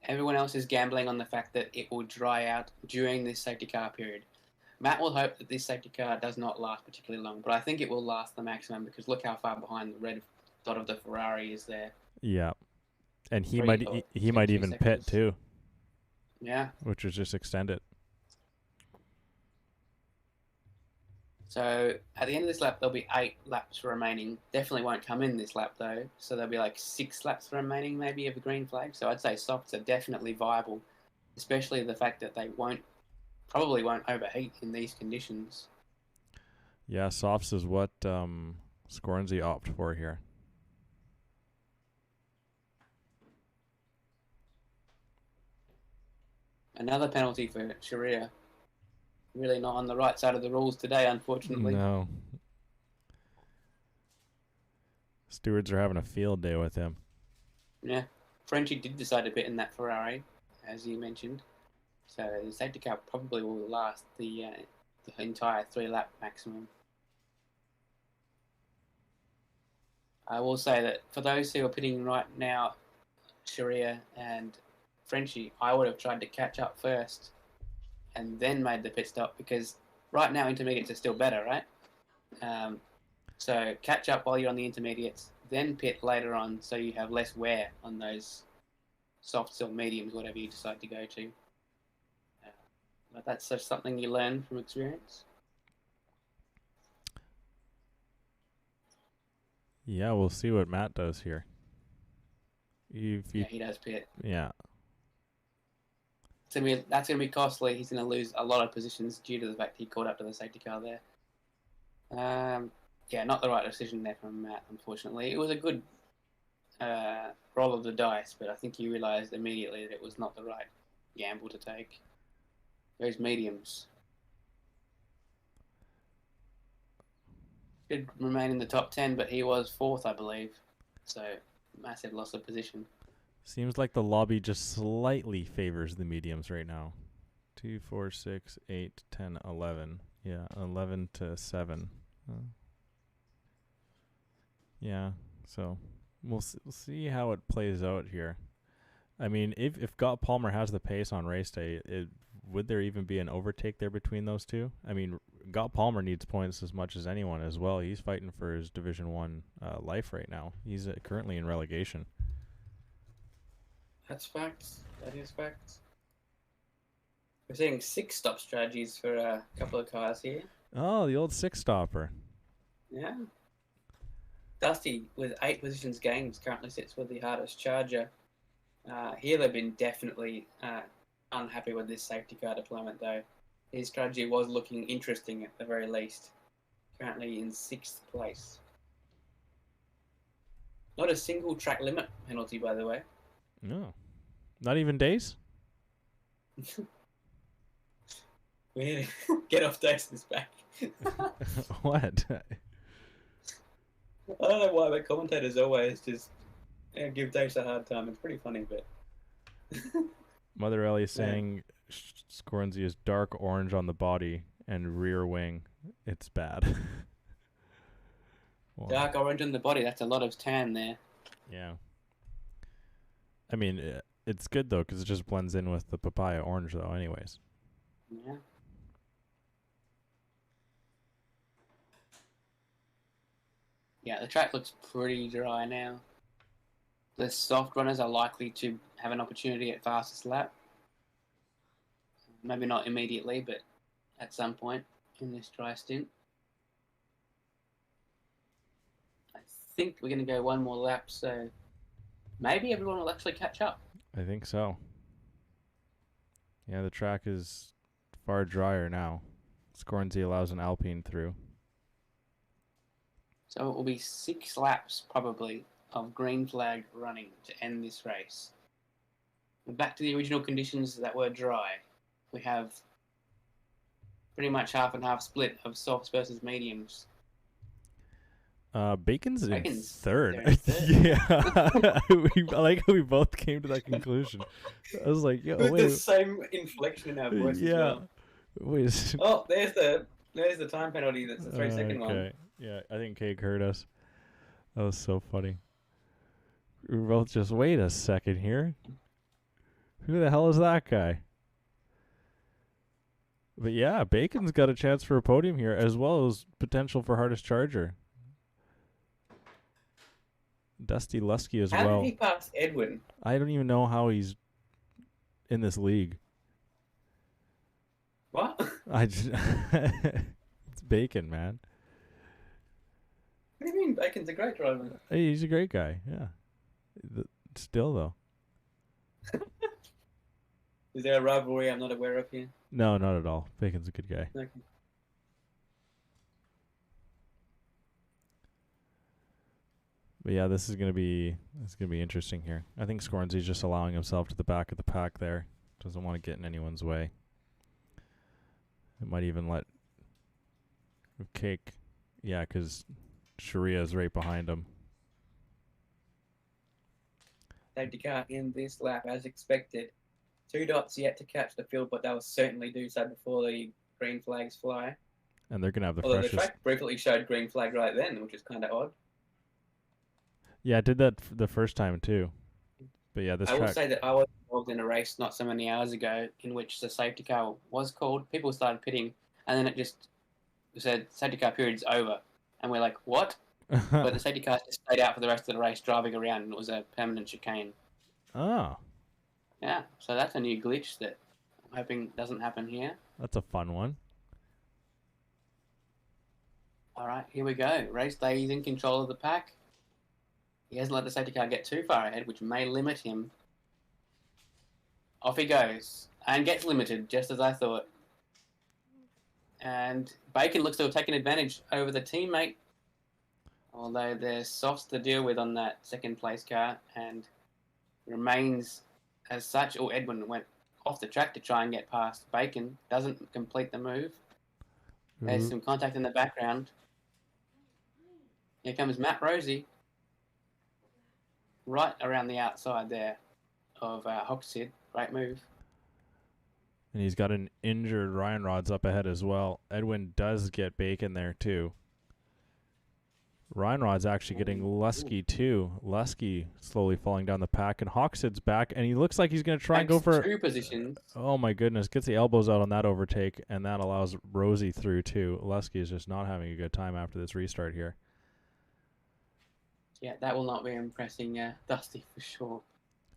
Speaker 1: Everyone else is gambling on the fact that it will dry out during this safety car period. Matt will hope that this safety car does not last particularly long, but I think it will last the maximum because look how far behind the red dot of the Ferrari is there.
Speaker 2: Yeah, and he
Speaker 1: Three
Speaker 2: might
Speaker 1: or
Speaker 2: he
Speaker 1: two,
Speaker 2: might
Speaker 1: two
Speaker 2: even pit
Speaker 1: seconds.
Speaker 2: too,
Speaker 1: Yeah.
Speaker 2: which is just extend it.
Speaker 1: So at the end of this lap, there'll be 8 laps remaining. Definitely won't come in this lap though. So there'll be like 6 laps remaining, maybe, of the green flag. So I'd say softs are definitely viable, especially the fact that they probably won't overheat in these conditions.
Speaker 2: Yeah, softs is what Scornsy opt for here.
Speaker 1: Another penalty for Sharia. Really not on the right side of the rules today, unfortunately.
Speaker 2: No. Stewards are having a field day with him.
Speaker 1: Yeah. Frenchie did decide to pit in that Ferrari, as you mentioned. So the safety car probably will last the entire 3-lap maximum. I will say that for those who are pitting right now, Sharia and Frenchie, I would have tried to catch up first and then made the pit stop because right now intermediates are still better, right? So catch up while you're on the intermediates, then pit later on so you have less wear on those softs or mediums, whatever you decide to go to. But that's just something you learn from experience.
Speaker 2: Yeah, we'll see what Matt does here.
Speaker 1: Yeah, he does pit.
Speaker 2: Yeah.
Speaker 1: That's going to be costly. He's going to lose a lot of positions due to the fact he caught up to the safety car there. Yeah, not the right decision there from Matt, unfortunately. It was a good roll of the dice, but I think he realised immediately that it was not the right gamble to take. Those mediums should remain in the top 10, but he was 4th, I believe. So, massive loss of position.
Speaker 2: Seems like the lobby just slightly favors the mediums right now. 2, 4, 6, 8, 10, 11. Yeah, 11 to 7. Yeah, so we'll see how it plays out here. I mean, if Gott Palmer has the pace on race day, would there even be an overtake there between those two? I mean, Gott Palmer needs points as much as anyone as well. He's fighting for his Division 1 life right now. He's currently in relegation.
Speaker 1: That's facts. That is facts. We're seeing 6 stop strategies for a couple of cars here.
Speaker 2: Oh, the old 6-stopper.
Speaker 1: Yeah. Dusty, with 8 positions gained, currently sits with the hardest charger. Here they've been definitely unhappy with this safety car deployment, though. His strategy was looking interesting at the very least. Currently in 6th place. Not a single track limit penalty, by the way.
Speaker 2: No. Not even days?
Speaker 1: We need to get off Dyson's back.
Speaker 2: What?
Speaker 1: I don't know why, but commentators always just give Dace a hard time. It's pretty funny, but...
Speaker 2: Mother Ellie saying Scornsy is dark orange on the body and rear wing. It's bad.
Speaker 1: Well, dark orange on the body, that's a lot of tan there.
Speaker 2: Yeah. I mean, it's good, though, because it just blends in with the papaya orange, though, anyways.
Speaker 1: Yeah. Yeah, the track looks pretty dry now. The soft runners are likely to have an opportunity at fastest lap. Maybe not immediately, but at some point in this dry stint. I think we're going to go one more lap, so maybe everyone will actually catch up.
Speaker 2: I think so. Yeah, the track is far drier now. Scornsy allows an Alpine through.
Speaker 1: So it will be 6 laps, probably, of green flag running to end this race. We're back to the original conditions that were dry. We have pretty much half and half split of softs versus mediums.
Speaker 2: Bacon's in third.
Speaker 1: In third.
Speaker 2: Yeah. I like how we both came to that conclusion. I was like, yo,
Speaker 1: with
Speaker 2: wait.
Speaker 1: the same inflection in our voice as well.
Speaker 2: Wait.
Speaker 1: Oh, there's the time penalty. That's the 3-second one.
Speaker 2: Yeah, I think Cake heard us. That was so funny. We were both just, wait a second here. Who the hell is that guy? But yeah, Bacon's got a chance for a podium here, as well as potential for hardest charger. Dusty Lusky as
Speaker 1: How did
Speaker 2: well.
Speaker 1: he pass Edwin?
Speaker 2: I don't even know how he's in this league.
Speaker 1: What?
Speaker 2: I just it's Bacon, man.
Speaker 1: What do you mean? Bacon's a great driver.
Speaker 2: Hey, he's a great guy. Yeah. Still though.
Speaker 1: Is there a rivalry I'm not aware of here?
Speaker 2: No, not at all. Bacon's a good guy.
Speaker 1: Okay.
Speaker 2: But yeah, this is gonna be interesting here. I think Scornsy's just allowing himself to the back of the pack there. Doesn't want to get in anyone's way. It might even let Cake. Yeah, because Sharia's right behind him.
Speaker 1: Safety car in this lap as expected. 2 dots yet to catch the field, but they'll certainly do so before the green flags fly.
Speaker 2: And they're gonna have the
Speaker 1: Although
Speaker 2: freshest.
Speaker 1: the track briefly showed green flag right then, which is kind of odd.
Speaker 2: Yeah, I did that the first time too. But yeah, this
Speaker 1: I will
Speaker 2: track.
Speaker 1: say that I was involved in a race not so many hours ago in which the safety car was called. People started pitting, and then it just said safety car period's over, and we're like, what? But the safety car just stayed out for the rest of the race, driving around, and it was a permanent chicane.
Speaker 2: Oh,
Speaker 1: Yeah, so that's a new glitch that I'm hoping doesn't happen here.
Speaker 2: that's a fun one.
Speaker 1: All right, here we go. Race day, he's in control of the pack. He hasn't let the safety car get too far ahead, which may limit him. Off he goes, and gets limited, just as I thought. And Bacon looks to have taken advantage over the teammate, although there's softs to deal with on that second place car, and remains as such. Or Edwin went off the track to try and get past Bacon, doesn't complete the move. There's some contact in the background. Here comes Matt Rosie, right around the outside there of Hoxid. Great move.
Speaker 2: And he's got an injured Ryan Rods up ahead as well. Edwin does get Bacon there too. Ryan Rod's actually getting Lusky too. Lusky slowly falling down the pack, and Hoxid's back, and he looks like he's going to try and go for
Speaker 1: 2 positions.
Speaker 2: Oh my goodness, gets the elbows out on that overtake, and that allows Rosie through too. Lusky is just not having a good time after this restart here.
Speaker 1: Yeah, that will not be impressing Dusty for sure.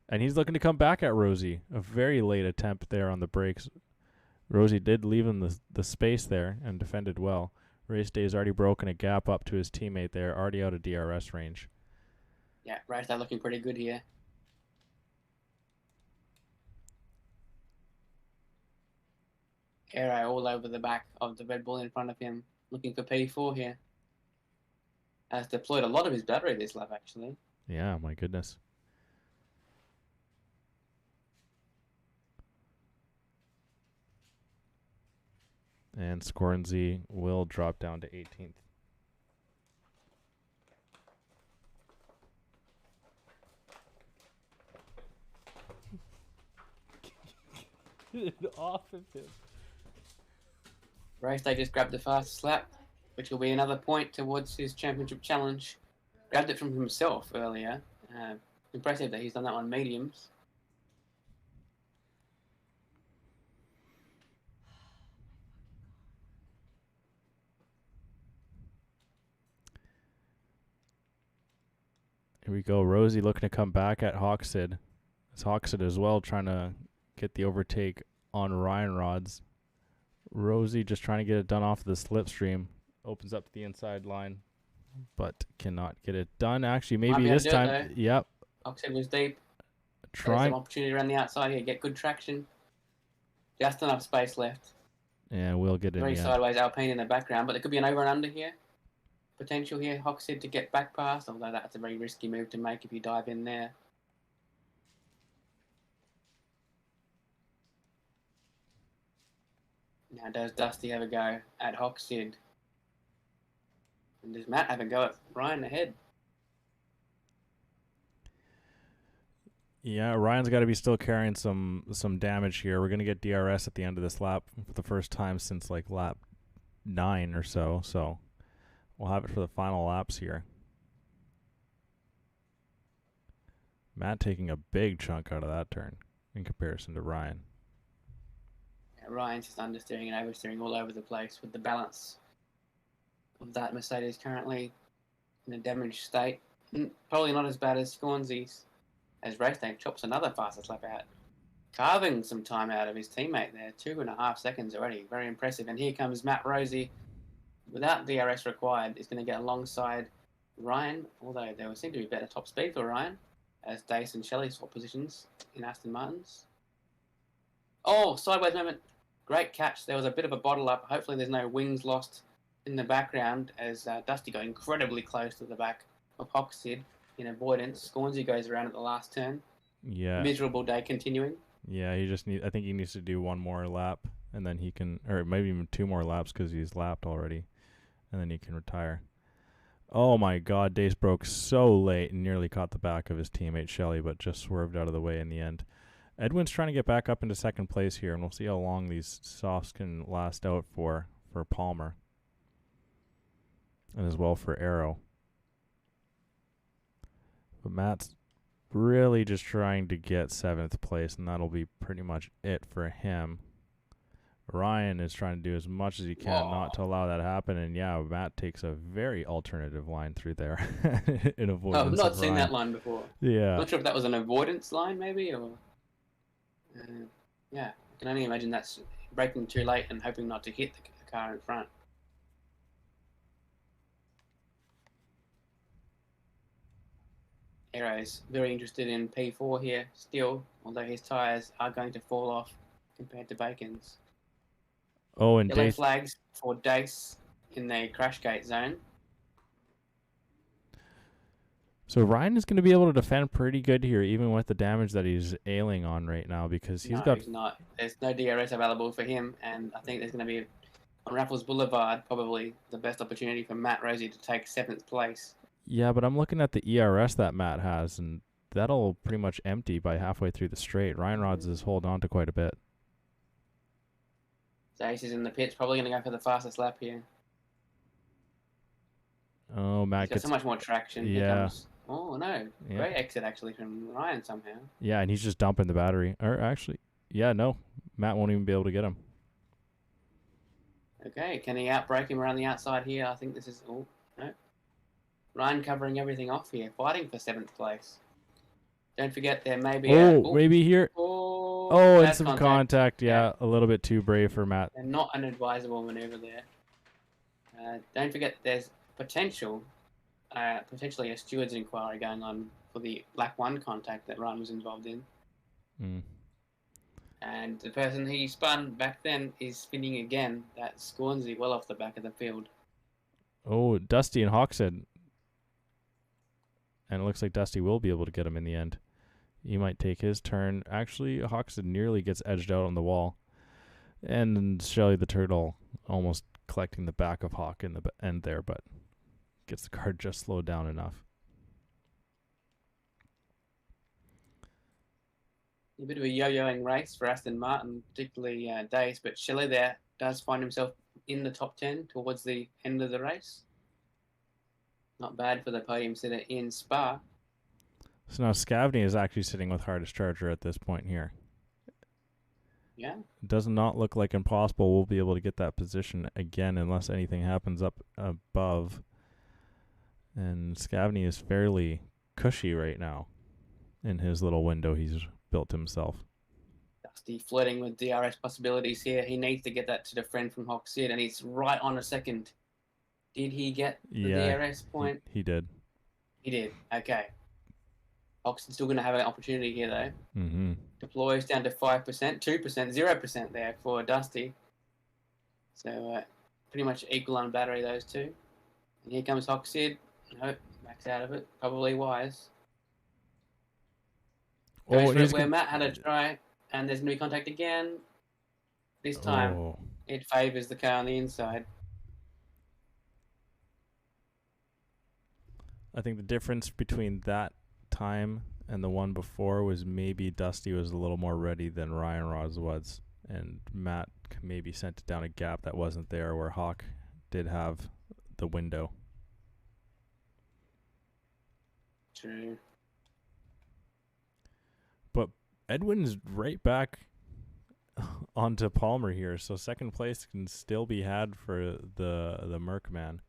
Speaker 2: And he's looking to come back at Rosie. A very late attempt there on the brakes. Rosie did leave him the space there and defended well. Race day has already broken a gap up to his teammate there, already out of DRS range.
Speaker 1: Yeah, race day looking pretty good here. Aero all over the back of the Red Bull in front of him, looking for P4 here. Has deployed a lot of his battery this lap, actually.
Speaker 2: Yeah, my goodness. And Scornsy will drop down to 18th. Get it off of him.
Speaker 1: Race day just grabbed the fastest lap, which will be another point towards his championship challenge. Grabbed it from himself earlier. Impressive that he's done that on mediums.
Speaker 2: Here we go. Rosie looking to come back at Hoxid. It's Hoxid as well trying to get the overtake on Ryan Rods. Rosie just trying to get it done off the slipstream. Opens up the inside line, but cannot get it done. Actually, maybe this time. Yep.
Speaker 1: Hoxid was deep.
Speaker 2: Trying.
Speaker 1: There's some opportunity around the outside here. Get good traction. Just enough space left.
Speaker 2: And we'll get in.
Speaker 1: Very sideways Alpine in the background, but there could be an over and under here. Potential here, Hoxid to get back past, although that's a very risky move to make if you dive in there. Now does Dusty have a go at Hoxid? And does Matt have a go at Ryan ahead?
Speaker 2: Yeah, Ryan's got to be still carrying some damage here. We're going to get DRS at the end of this lap for the first time since like lap 9 or so. So we'll have it for the final laps here. Matt taking a big chunk out of that turn. in comparison to Ryan.
Speaker 1: Yeah, Ryan's just understeering and oversteering all over the place with the balance of that Mercedes currently in a damaged state. Probably not as bad as Scornsy's, as Racetank chops another fastest lap out, carving some time out of his teammate there. 2.5 seconds already. Very impressive. And here comes Matt Rosie, without DRS required, is going to get alongside Ryan, although there would seem to be better top speed for Ryan, as Dace and Shelley swap positions in Aston Martins. Oh, sideways moment. Great catch. There was a bit of a bottle up. Hopefully there's no wings lost in the background, as Dusty got incredibly close to the back of Hoxid in avoidance. Scornsy goes around at the last turn.
Speaker 2: Yeah.
Speaker 1: Miserable day continuing.
Speaker 2: Yeah, I think he needs to do one more lap, and then he can, or maybe even 2 more laps because he's lapped already, and then he can retire. Oh my God, Dace broke so late and nearly caught the back of his teammate Shelley, but just swerved out of the way in the end. Edwin's trying to get back up into second place here, and we'll see how long these softs can last out for Palmer, and as well for Arrow. But Matt's really just trying to get 7th place, and that'll be pretty much it for him. Ryan is trying to do as much as he can not to allow that to happen, and yeah, Matt takes a very alternative line through there in avoidance.
Speaker 1: I've not seen that line before.
Speaker 2: Yeah.
Speaker 1: Not sure if that was an avoidance line, maybe, or yeah, I can only imagine that's braking too late and hoping not to hit the car in front. Arrow's very interested in P4 here still, although his tyres are going to fall off compared to Bacon's.
Speaker 2: Oh, and
Speaker 1: Yellow flags for Dace in the crash gate zone.
Speaker 2: So Ryan is going to be able to defend pretty good here, even with the damage that he's ailing on right now, because he's
Speaker 1: not. There's no DRS available for him, and I think there's going to be, on Raffles Boulevard, probably the best opportunity for Matt Rosie to take 7th place.
Speaker 2: Yeah, but I'm looking at the ERS that Matt has, and that'll pretty much empty by halfway through the straight. Ryan Rods is holding on to quite a bit.
Speaker 1: Dace is in the pits, probably going to go for the fastest lap here.
Speaker 2: Oh, Matt
Speaker 1: gets so much more traction.
Speaker 2: Yeah.
Speaker 1: Oh, no. Yeah. Great exit, actually, from Ryan somehow.
Speaker 2: Yeah, and he's just dumping the battery. Or actually, yeah, no. Matt won't even be able to get him.
Speaker 1: Okay, can he outbrake him around the outside here? I think this is... Oh, no. Ryan covering everything off here, fighting for 7th place. Don't forget there may be...
Speaker 2: maybe here. Oh, and some contact. Yeah, a little bit too brave for Matt.
Speaker 1: And not an advisable maneuver there. Don't forget there's potentially a steward's inquiry going on for the lap 1 contact that Ryan was involved in. And the person he spun back then is spinning again. That's Scornsy well off the back of the field.
Speaker 2: Oh, Dusty and Hoxhead. And it looks like Dusty will be able to get him in the end. He might take his turn. Actually, Hoxton nearly gets edged out on the wall. And Shelley the Turtle almost collecting the back of Hawk in the end there, but gets the car just slowed down enough.
Speaker 1: A bit of a yo-yoing race for Aston Martin, particularly Dace, but Shelley there does find himself in the top 10 towards the end of the race. Not bad for the podium sitter in Spa.
Speaker 2: So now Scavney is actually sitting with hardest charger at this point here.
Speaker 1: Yeah.
Speaker 2: It does not look like impossible we'll be able to get that position again unless anything happens up above. And Scavney is fairly cushy right now in his little window he's built himself.
Speaker 1: Dusty flirting with DRS possibilities here. He needs to get that to the friend from Hoxid, and he's right on a second. Did he get the DRS point?
Speaker 2: He did.
Speaker 1: He did. Okay. Hoxton's still going to have an opportunity here, though.
Speaker 2: Mm-hmm.
Speaker 1: Deploys down to 5%, 2%, 0% there for Dusty. So pretty much equal on battery, those two. And here comes Hoxid. Nope, backs out of it. Probably wise. Goes where Matt had a try, and there's going to be contact again. This time, it favours the car on the inside.
Speaker 2: I think the difference between that time and the one before was maybe Dusty was a little more ready than Ryan Rods was, and Matt maybe sent it down a gap that wasn't there where Hawk did have the window.
Speaker 1: True.
Speaker 2: But Edwin's right back onto Palmer here, so second place can still be had for the Merc-Man.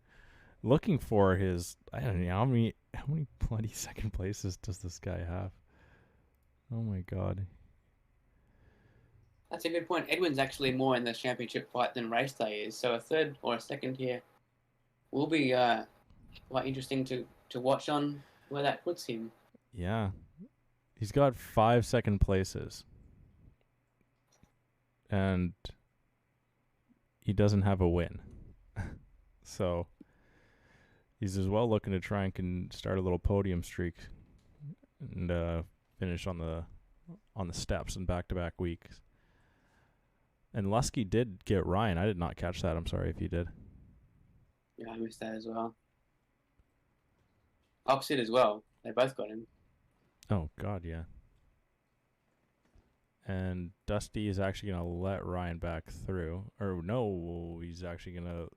Speaker 2: Looking for his, I don't know, how many bloody second places does this guy have? Oh my god.
Speaker 1: That's a good point. Edwin's actually more in the championship fight than race day is, so a third or a second here will be quite interesting to watch on where that puts him.
Speaker 2: Yeah. He's got 5 second places. And he doesn't have a win. So he's as well looking to try and can start a little podium streak and finish on the steps in back-to-back weeks. And Lusky did get Ryan. I did not catch that. I'm sorry if you did.
Speaker 1: Yeah, I missed that as well. Opposite as well. They both got him.
Speaker 2: Oh, God, yeah. And Dusty is actually going to let Ryan back through. Or no, he's actually going to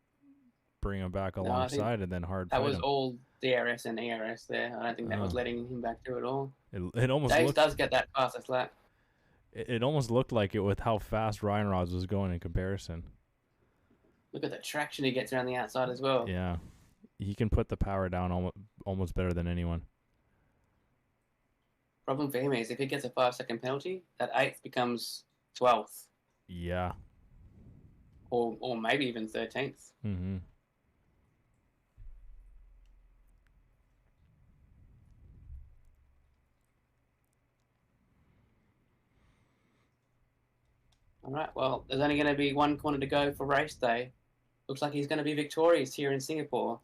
Speaker 2: bring him back alongside and then hard fight him.
Speaker 1: That was all DRS and ERS there. I don't think that was letting him back through at all.
Speaker 2: It almost
Speaker 1: Dave does get that fastest lap.
Speaker 2: It almost looked like it with how fast Ryan Rods was going in comparison.
Speaker 1: Look at the traction he gets around the outside as well.
Speaker 2: Yeah. He can put the power down almost better than anyone.
Speaker 1: Problem for him is if he gets a 5-second penalty, that 8th becomes 12th.
Speaker 2: Yeah.
Speaker 1: Or maybe even 13th.
Speaker 2: Mm-hmm.
Speaker 1: All right, well, there's only going to be one corner to go for race day. Looks like he's going to be victorious here in Singapore.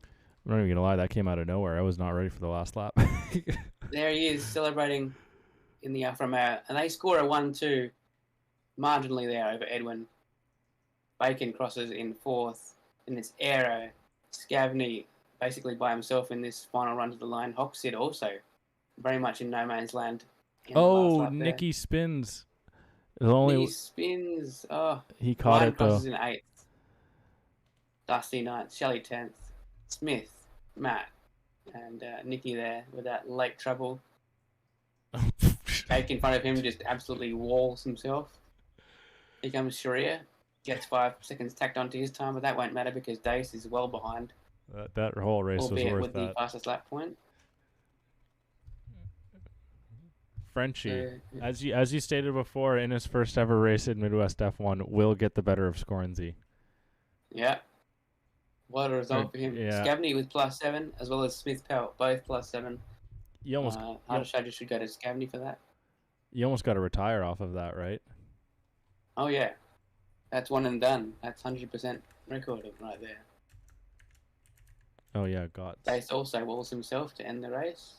Speaker 2: I'm not even going to lie, that came out of nowhere. I was not ready for the last lap.
Speaker 1: There he is, celebrating in the Alfa Romeo. And they score a 1-2 marginally there over Edwin. Bacon crosses in 4th. In this aero, Scavney basically by himself in this final run to the line. Hoxid also very much in no man's land.
Speaker 2: Oh, Nicky spins.
Speaker 1: He spins. Oh,
Speaker 2: he caught
Speaker 1: Ryan
Speaker 2: it though.
Speaker 1: Crosses in 8th. Dusty 9th. Shelley 10th. Smith, Matt, and Nicky there with that late trouble. Jake in front of him just absolutely walls himself. Here comes Sharia. Gets 5 seconds tacked onto his time, but that won't matter because Dace is well behind.
Speaker 2: That whole race was worth
Speaker 1: with
Speaker 2: that.
Speaker 1: The fastest lap point.
Speaker 2: Frenchie, as you stated before, in his first ever race in Midwest F1, will get the better of Scornsy.
Speaker 1: Yeah. What a result for him.
Speaker 2: Yeah.
Speaker 1: Scavney with +7, as well as Smith Pelt, both +7.
Speaker 2: You almost
Speaker 1: Hardishager should go to Scavney for that.
Speaker 2: You almost got to retire off of that, right?
Speaker 1: Oh, yeah. That's one and done. That's 100% recorded right there.
Speaker 2: Oh, yeah, got.
Speaker 1: Dace also walls himself to end the race.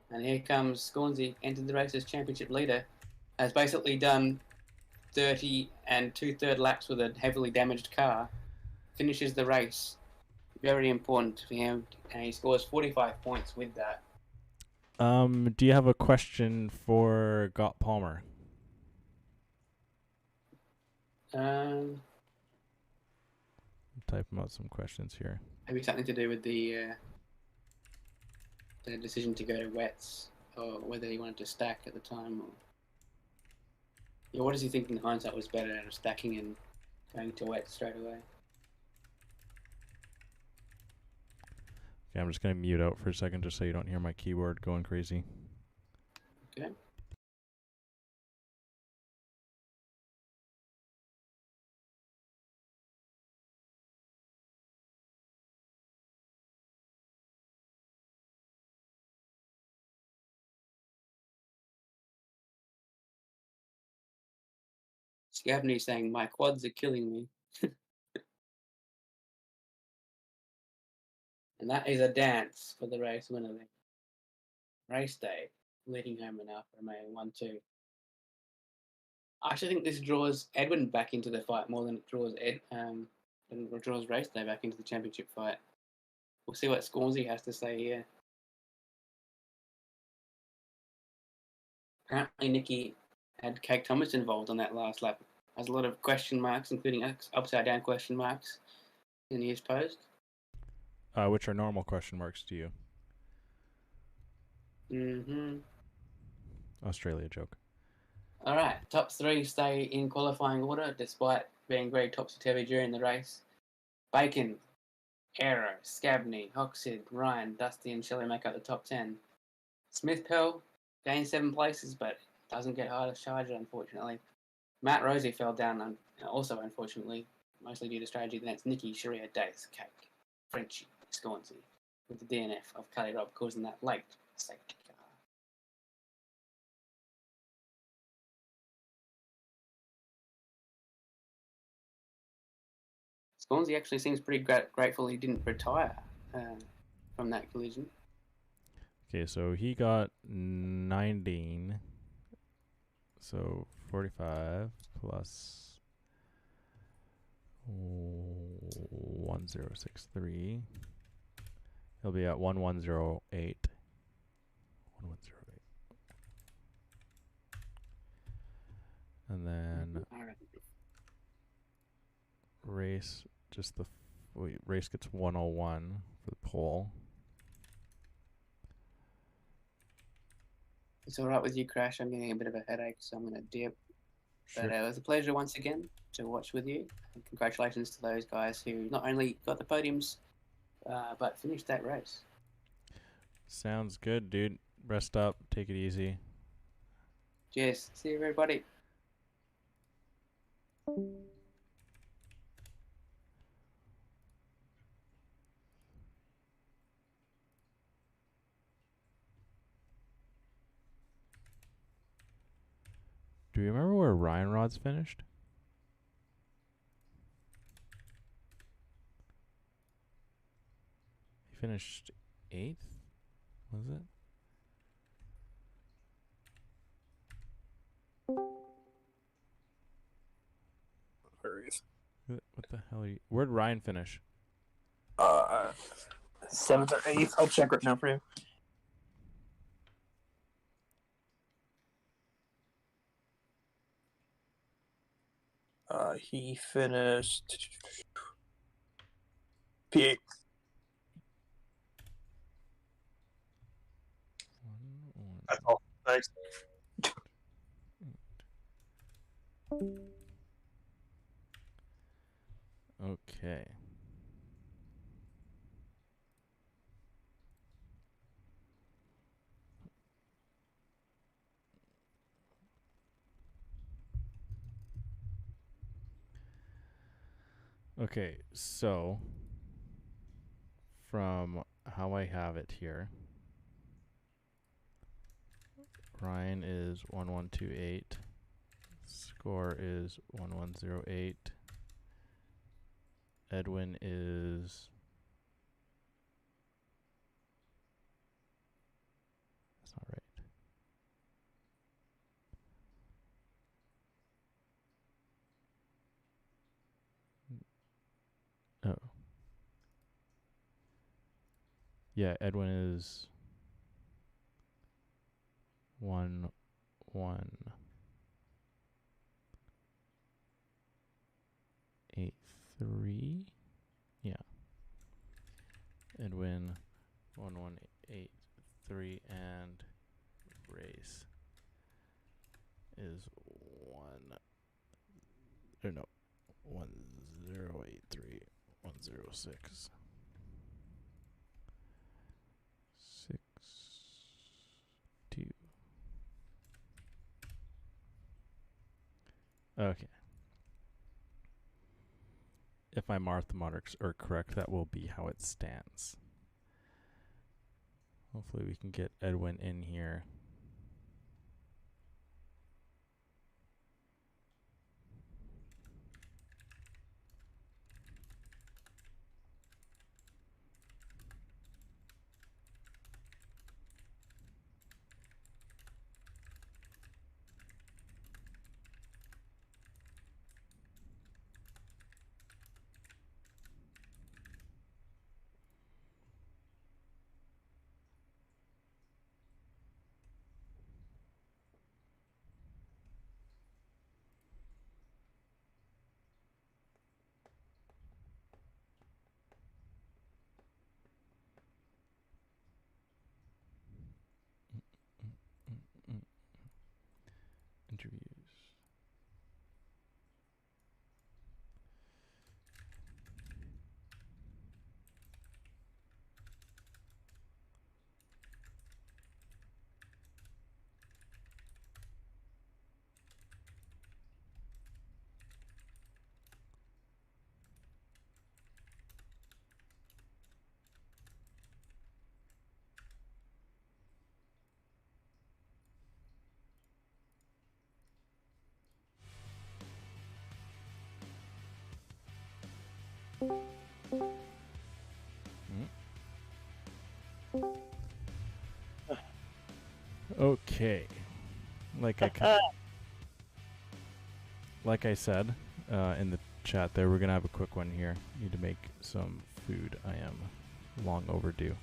Speaker 1: And here comes Scornsy, entered the race as championship leader. Has basically done 30 and 2/3 laps with a heavily damaged car. Finishes the race. Very important for him. And he scores 45 points with that.
Speaker 2: Do you have a question for Gott Palmer? Type out some questions here.
Speaker 1: Maybe something to do with the decision to go to wets, or whether he wanted to stack at the time. Or... Yeah, what does he think in hindsight was better out of stacking and going to wets straight away?
Speaker 2: Okay, I'm just going to mute out for a second just so you don't hear my keyboard going crazy.
Speaker 1: Okay. Scavney saying, my quads are killing me. And that is a dance for the race winner then. Race day, leading home in Alfa Romeo 1-2. I actually think this draws Edwin back into the fight more than it draws draws race day back into the championship fight. We'll see what Scornsy has to say here. Apparently, Nicky had Cake Thomas involved on that last lap. Has a lot of question marks, including upside down question marks in his post.
Speaker 2: Which are normal question marks to you?
Speaker 1: Mm-hmm.
Speaker 2: Australia joke.
Speaker 1: All right, top three stay in qualifying order despite being very topsy-turvy during the race. Bacon, Aero, Scabney, Hoxid, Ryan, Dusty, and Shelley make up the top 10. Smith Pell gained 7 places, but doesn't get higher charge, unfortunately. Matt Rosie fell down, also unfortunately, mostly due to strategy. Then it's Nikki, Sharia, Dace, Cake, Frenchie, Scornsey, with the DNF of Kelly Robb causing that late safety car. Scornsey actually seems pretty grateful he didn't retire from that collision.
Speaker 2: Okay, so he got 19. So 45 plus 1063. He'll be at 1108. 1108. And then race race gets 101 for the pole.
Speaker 1: It's all right with you, Crash. I'm getting a bit of a headache, so I'm going to dip.
Speaker 2: Sure.
Speaker 1: But it was a pleasure once again to watch with you. And congratulations to those guys who not only got the podiums, but finished that race.
Speaker 2: Sounds good, dude. Rest up. Take it easy.
Speaker 1: Cheers. See you, everybody.
Speaker 2: Do you remember where Ryan Rod's finished? He finished 8th? Was it? What the hell are you... Where'd Ryan finish?
Speaker 3: 7th or 8th. I'll check right now for you. He finished P8. That's all. Thanks.
Speaker 2: Okay. Okay, so from how I have it here, Ryan is 1128. Score is 1108. Edwin is... That's not right. Oh. Yeah, Edwin is 1183. Yeah. Edwin 1183 and race is 1083 106 2. Okay. If my mathematics are correct, that will be how it stands. Hopefully we can get Edwin in here. Okay. Like I said in the chat there, we're going to have a quick one here. Need to make some food. I am long overdue.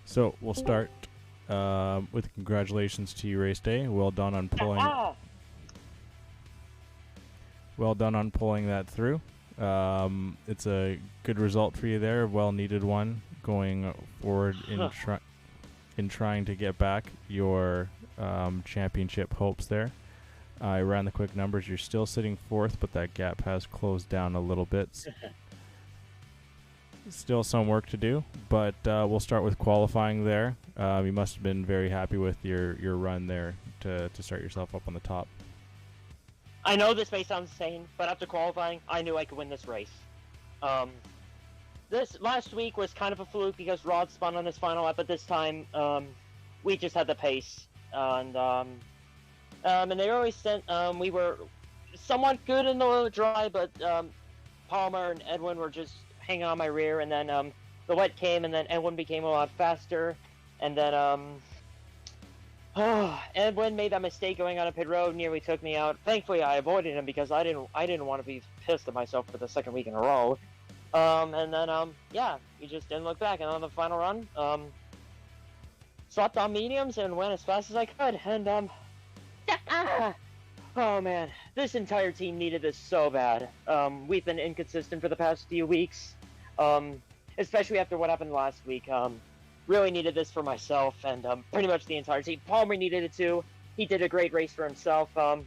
Speaker 2: So we'll start with congratulations to you, Race Day. Well done on pulling. Well done on pulling that through. It's a good result for you there. Well needed one going forward in trying to get back your championship hopes there. I ran the quick numbers. You're still sitting fourth, but that gap has closed down a little bit. Still some work to do, but we'll start with qualifying there. You must have been very happy with your run there to start yourself up on the top.
Speaker 4: I know this may sound insane, but after qualifying, I knew I could win this race. This last week was kind of a fluke because Rod spun on his final lap, but this time we just had the pace, and they always sent. We were somewhat good in the dry, but Palmer and Edwin were just hanging on my rear, and then the wet came, and then Edwin became a lot faster, and then Edwin made that mistake going on a pit road, nearly took me out. Thankfully, I avoided him because I didn't want to be pissed at myself for the second week in a row. And then yeah, we just didn't look back. And on the final run, swapped on mediums and went as fast as I could. And oh man, this entire team needed this so bad. We've been inconsistent for the past few weeks, especially after what happened last week. Really needed this for myself and pretty much the entire team. Palmer needed it too. He did a great race for himself. I'm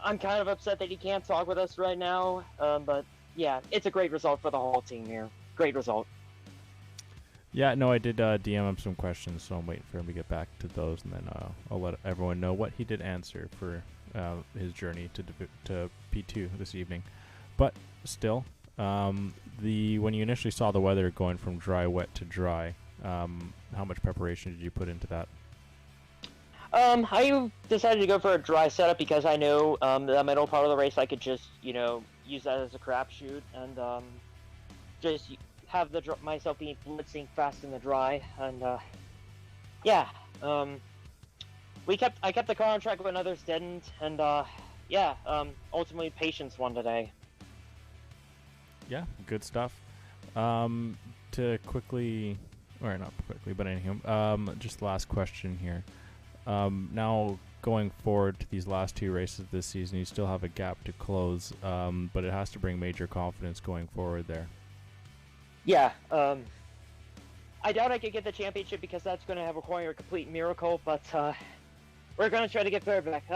Speaker 4: kind of upset that he can't talk with us right now, but yeah, it's a great result for the whole team here. Great result.
Speaker 2: Yeah, no, I did DM him some questions, so I'm waiting for him to get back to those, and then I'll let everyone know what he did answer for his journey to P2 this evening. But still, when you initially saw the weather going from dry, wet to dry, how much preparation did you put into that?
Speaker 4: I decided to go for a dry setup because I knew the middle part of the race I could just, use that as a crapshoot and just have myself being blitzing fast in the dry. And yeah, I kept the car on track when others didn't, and yeah, ultimately patience won today.
Speaker 2: Yeah, good stuff. To quickly, or not quickly, but anyhow, just last question here. Now going forward to these last two races this season, you still have a gap to close, but it has to bring major confidence going forward there.
Speaker 4: Yeah, I doubt I could get the championship because that's going to require a complete miracle, but we're going to try to get third back.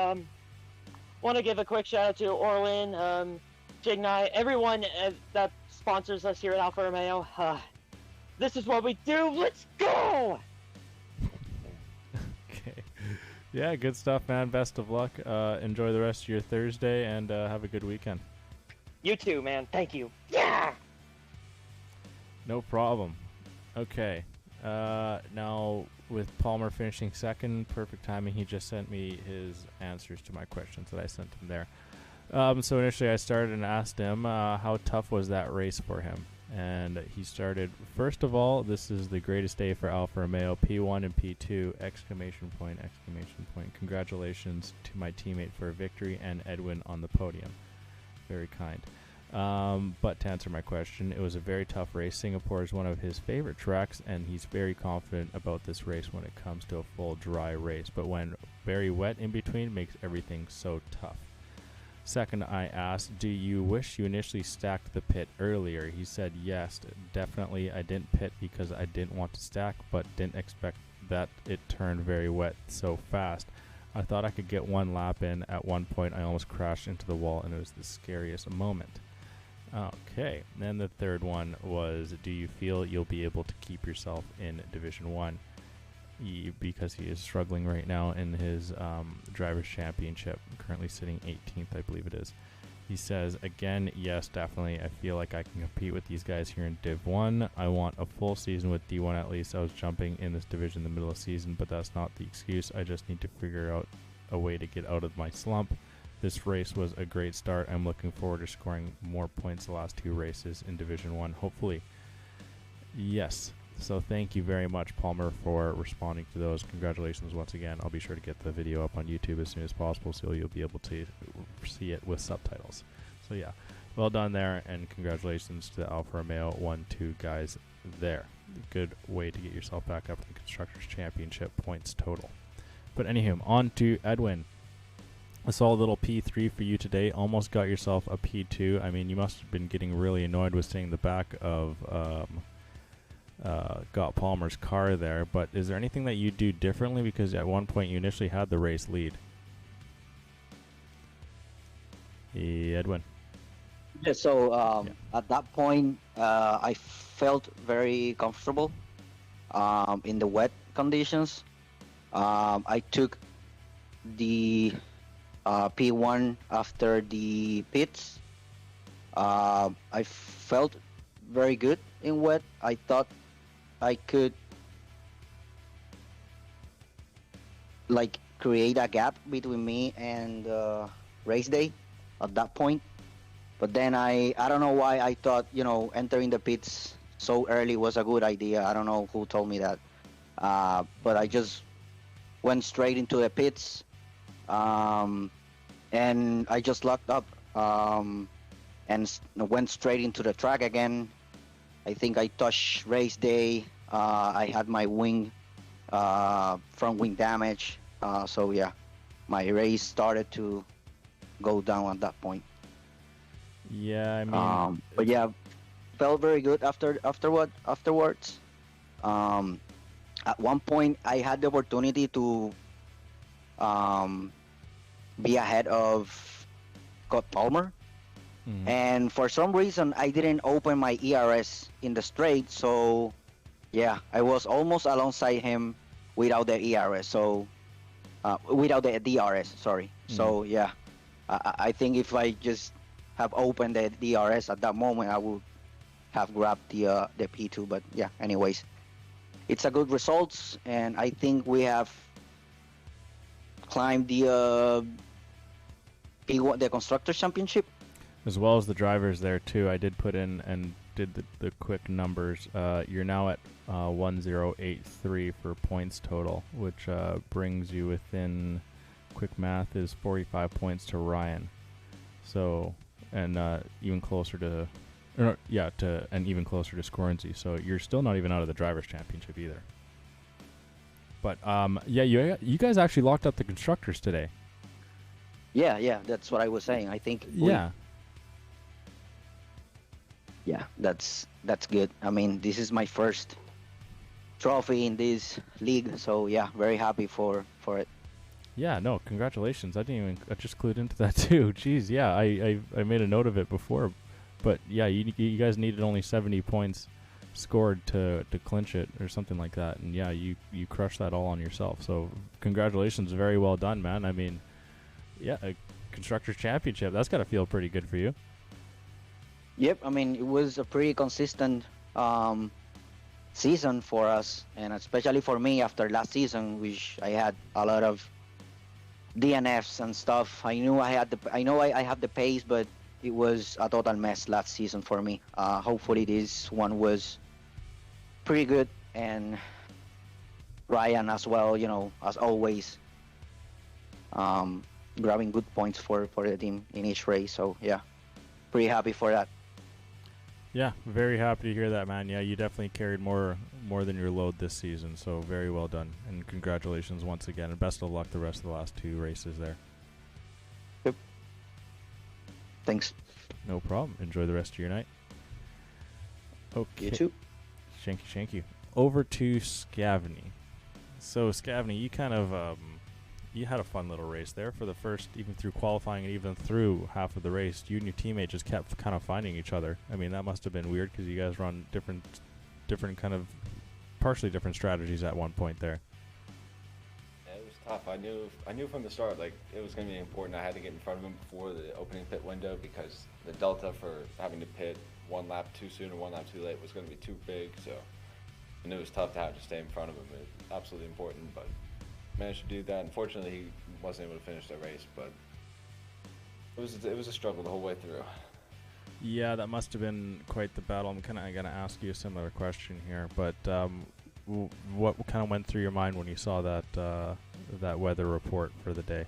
Speaker 4: Want to give a quick shout out to Orlin, Jignai, everyone that sponsors us here at Alfa Romeo. This is what we do. Let's go!
Speaker 2: Okay. Yeah, good stuff, man. Best of luck. Enjoy the rest of your Thursday, and have a good weekend.
Speaker 4: You too, man. Thank you. Yeah!
Speaker 2: No problem. Okay. Now, with Palmer finishing second, perfect timing. He just sent me his answers to my questions that I sent him there. So initially I started and asked him how tough was that race for him. And he started, first of all, this is the greatest day for Alfa Romeo, P1 and P2, exclamation point, exclamation point. Congratulations to my teammate for a victory and Edwin on the podium. Very kind. But to answer my question, it was a very tough race. Singapore is one of his favorite tracks, and he's very confident about this race when it comes to a full dry race. But when very wet in between makes everything so tough. Second, I asked, do you wish you initially stacked the pit earlier? He said yes, definitely. I didn't pit because I didn't want to stack, but didn't expect that it turned very wet so fast. I thought I could get one lap in. At one point, I almost crashed into the wall, and it was the scariest moment. Okay, then the third one was, do you feel you'll be able to keep yourself in Division 1? Because he is struggling right now in his Drivers' Championship, currently sitting 18th, I believe it is. He says, again, yes, definitely. I feel like I can compete with these guys here in Div 1. I want a full season with D1 at least. I was jumping in this division in the middle of the season, but that's not the excuse. I just need to figure out a way to get out of my slump. this race was a great start. I'm looking forward to scoring more points the last 2 races in Division 1, hopefully. Yes. So thank you very much, Palmer, for responding to those. Congratulations once again. I'll be sure to get the video up on YouTube as soon as possible so you'll be able to see it with subtitles. So yeah, well done there, and congratulations to the Alfa Romeo 1-2 guys there. Good way to get yourself back up to the Constructors' Championship points total. But anywho, on to Edwin. A solid little P3 for you today. Almost got yourself a P2. I mean, you must have been getting really annoyed with seeing the back of Got Palmer's car there, but is there anything that you do differently, because at one point you initially had the race lead? Edwin.
Speaker 5: Yeah, so at that point, I felt very comfortable in the wet conditions. I took the P1 after the pits. I felt very good in wet. I thought I could like create a gap between me and race day at that point. But then I don't know why I thought, you know, entering the pits so early was a good idea. I don't know who told me that. But I just went straight into the pits, and I just locked up and went straight into the track again. I think I touched race day. I had my wing, front wing damage. So yeah, my race started to go down at that point.
Speaker 2: Yeah, I mean,
Speaker 5: but yeah, felt very good afterwards. At one point, I had the opportunity to be ahead of Scott Palmer. And for some reason, I didn't open my ERS in the straight. So, yeah, I was almost alongside him without the ERS. So, without the DRS, sorry. So, yeah, I think if I just have opened the DRS at that moment, I would have grabbed the P2. But, yeah, anyways, it's a good results. And I think we have climbed the P1, the Constructors' Championship.
Speaker 2: As well as the drivers there too. I did put in and did the quick numbers. You're now at 1083 for points total, which brings you within, quick math is 45 points to Ryan. So, and even closer to, and even closer to Scornsy. So you're still not even out of the drivers' championship either. But yeah, you guys actually locked up the constructors today.
Speaker 5: Yeah, that's what I was saying. I think. Yeah, that's good. I mean, this is my first trophy in this league, so yeah, very happy for it.
Speaker 2: Yeah, no, congratulations. I just clued into that too. Jeez, yeah, I made a note of it before, but yeah, you guys needed only 70 points scored to clinch it or something like that, and yeah, you crushed that all on yourself. So congratulations, very well done, man. I mean, yeah, a constructors championship, that's got to feel pretty good for you.
Speaker 5: Yep, I mean, it was a pretty consistent season for us, and especially for me after last season, which I had a lot of DNFs and stuff. I knew I had I have the pace, but it was a total mess last season for me. Hopefully this one was pretty good, and Ryan as well, you know, as always, grabbing good points for the team in each race. So yeah, pretty happy for that.
Speaker 2: Yeah, very happy to hear that, man. Yeah, you definitely carried more than your load this season, so very well done. And congratulations once again, and best of luck the rest of the last 2 races there.
Speaker 5: Yep. Thanks.
Speaker 2: No problem. Enjoy the rest of your night. Okay.
Speaker 5: You too.
Speaker 2: Thank you. Over to Scavney. So, Scavney, you kind of you had a fun little race there for the first, even through qualifying and even through half of the race. You and your teammate just kept kind of finding each other. I mean, that must have been weird because you guys were on different kind of, partially different strategies at one point there.
Speaker 6: Yeah, it was tough. I knew from the start, like, it was going to be important. I had to get in front of him before the opening pit window because the delta for having to pit 1 lap too soon or 1 lap too late was going to be too big. So I knew it was tough to have to stay in front of him. It was absolutely important, but managed to do that. Unfortunately, he wasn't able to finish the race, but It was a struggle the whole way through.
Speaker 2: Yeah, that must have been quite the battle. I'm kind of going to ask you a similar question here, but what kind of went through your mind when you saw that weather report for the day?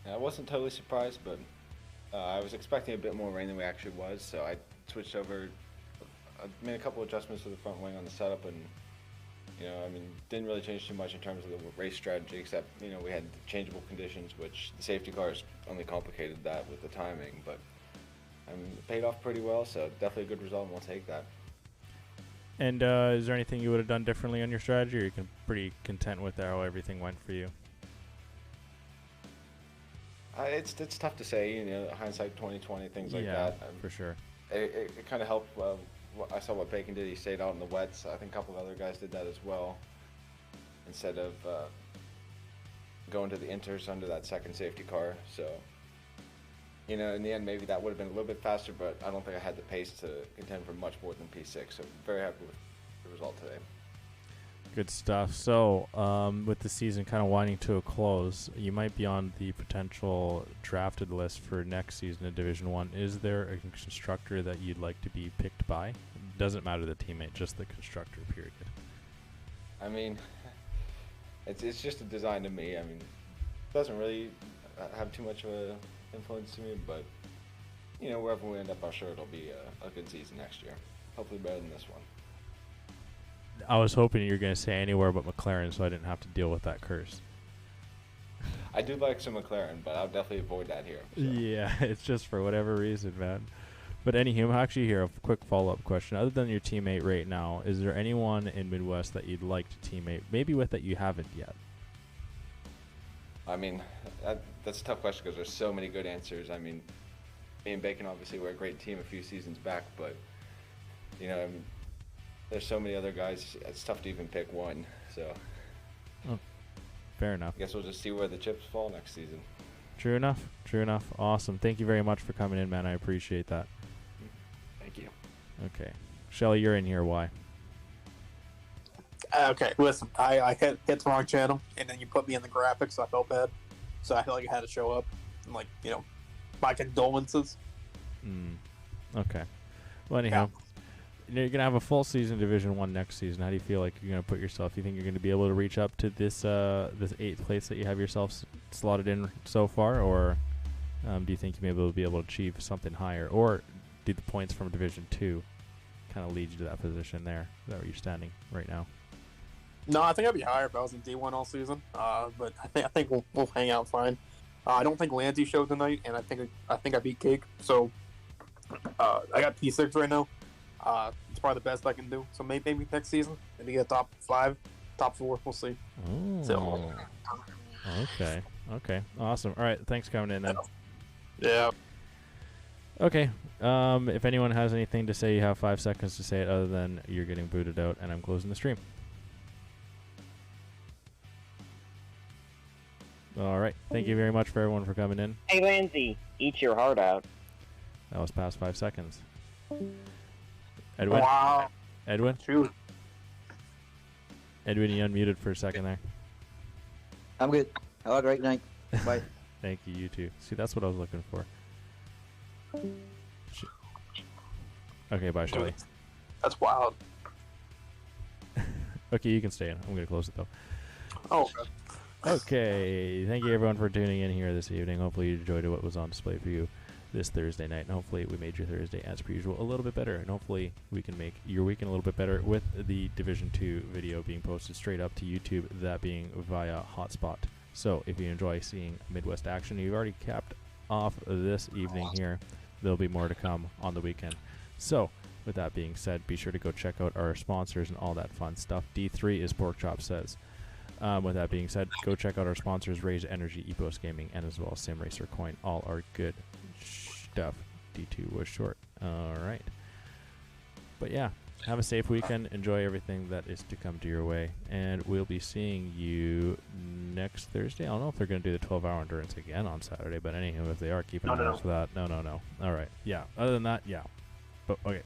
Speaker 6: I wasn't totally surprised, but I was expecting a bit more rain than we actually was, so I switched over. I made a couple adjustments to the front wing on the setup, and didn't really change too much in terms of the race strategy, except we had changeable conditions, which the safety cars only complicated that with the timing, but it paid off pretty well, so definitely a good result, and we'll take that.
Speaker 2: And is there anything you would have done differently on your strategy, or you can pretty content with how everything went for you?
Speaker 6: It's tough to say, hindsight 2020, things like that.
Speaker 2: For sure.
Speaker 6: It kind of helped. I saw what Bacon did. He stayed out in the wets. I think a couple of other guys did that as well. Instead of going to the inters under that second safety car. So, in the end, maybe that would have been a little bit faster, but I don't think I had the pace to contend for much more than P6. So, very happy with the result today.
Speaker 2: Good stuff. So, with the season kind of winding to a close, you might be on the potential drafted list for next season of Division 1. Is there a constructor that you'd like to be picked by? It doesn't matter the teammate, just the constructor, period.
Speaker 6: I mean, it's just a design to me. I mean, it doesn't really have too much of an influence to me, but, wherever we end up, I'm sure it'll be a good season next year. Hopefully better than this one.
Speaker 2: I was hoping you were going to say anywhere but McLaren, so I didn't have to deal with that curse.
Speaker 6: I do like some McLaren, but I'll definitely avoid that here. So.
Speaker 2: Yeah, it's just for whatever reason, man. But anywho, I'm actually here. A quick follow-up question. Other than your teammate right now, is there anyone in Midwest that you'd like to teammate, maybe with that you haven't yet?
Speaker 6: I mean, that's a tough question because there's so many good answers. I mean, me and Bacon obviously were a great team a few seasons back, but, there's so many other guys, it's tough to even pick one, so.
Speaker 2: Oh, fair enough.
Speaker 6: I guess we'll just see where the chips fall next season.
Speaker 2: True enough. Awesome. Thank you very much for coming in, man. I appreciate that.
Speaker 6: Thank you.
Speaker 2: Okay. Shelly, you're in here. Why?
Speaker 3: Okay, listen, I hit the wrong channel, and then you put me in the graphics, so I felt bad. So I feel like I had to show up, and my condolences.
Speaker 2: Okay. Well, anyhow. Yeah. You're going to have a full season Division 1 next season. How do you feel like you're going to put yourself? You think you're going to be able to reach up to this 8th place that you have yourself slotted in so far? Or do you think you may be able to achieve something higher? Or do the points from Division 2 kind of lead you to that position there? Is that where you're standing right now?
Speaker 3: No, I think I'd be higher if I was in D1 all season. But I think we'll hang out fine. I don't think Lanty showed tonight, and I think I beat Cake. So I got P6 right now. It's probably the best I can do. So maybe next season, maybe get top 5, top 4. We'll see.
Speaker 2: Oh.
Speaker 3: So.
Speaker 2: Okay. Awesome. All right. Thanks for coming in then.
Speaker 3: Yeah.
Speaker 2: Okay. If anyone has anything to say, you have 5 seconds to say it. Other than you're getting booted out, and I'm closing the stream. All right. Thank you very much for everyone for coming in.
Speaker 4: Hey, Lindsay, eat your heart out.
Speaker 2: That was past 5 seconds. Edwin?
Speaker 3: Wow.
Speaker 2: Edwin?
Speaker 3: Shoot.
Speaker 2: Edwin, you unmuted for a second there.
Speaker 5: I'm good. Have a great night. Bye.
Speaker 2: Thank you, you too. See, that's what I was looking for. Okay, bye, Shelly.
Speaker 3: That's wild.
Speaker 2: Okay, you can stay in. I'm going to close it, though.
Speaker 3: Oh,
Speaker 2: Okay, thank you everyone for tuning in here this evening. Hopefully you enjoyed what was on display for you this Thursday night, and hopefully we made your Thursday, as per usual, a little bit better, and hopefully we can make your weekend a little bit better with the Division 2 video being posted straight up to YouTube, that being via Hotspot. So if you enjoy seeing Midwest action, you've already capped off this evening here. There'll be more to come on the weekend. So with that being said, be sure to go check out our sponsors and all that fun stuff. D3 is Pork Chop Says. With that being said, go check out our sponsors, Raise Energy, Epos Gaming, and as well as Sim Racer Coin. All are good stuff. D2 was short. All right. But yeah, have a safe weekend. Enjoy everything that is to come to your way. And we'll be seeing you next Thursday. I don't know if they're going to do the 12-hour endurance again on Saturday, but anyhow, if they are, keep an eye out for that. No. All right. Yeah. Other than that, yeah. But okay.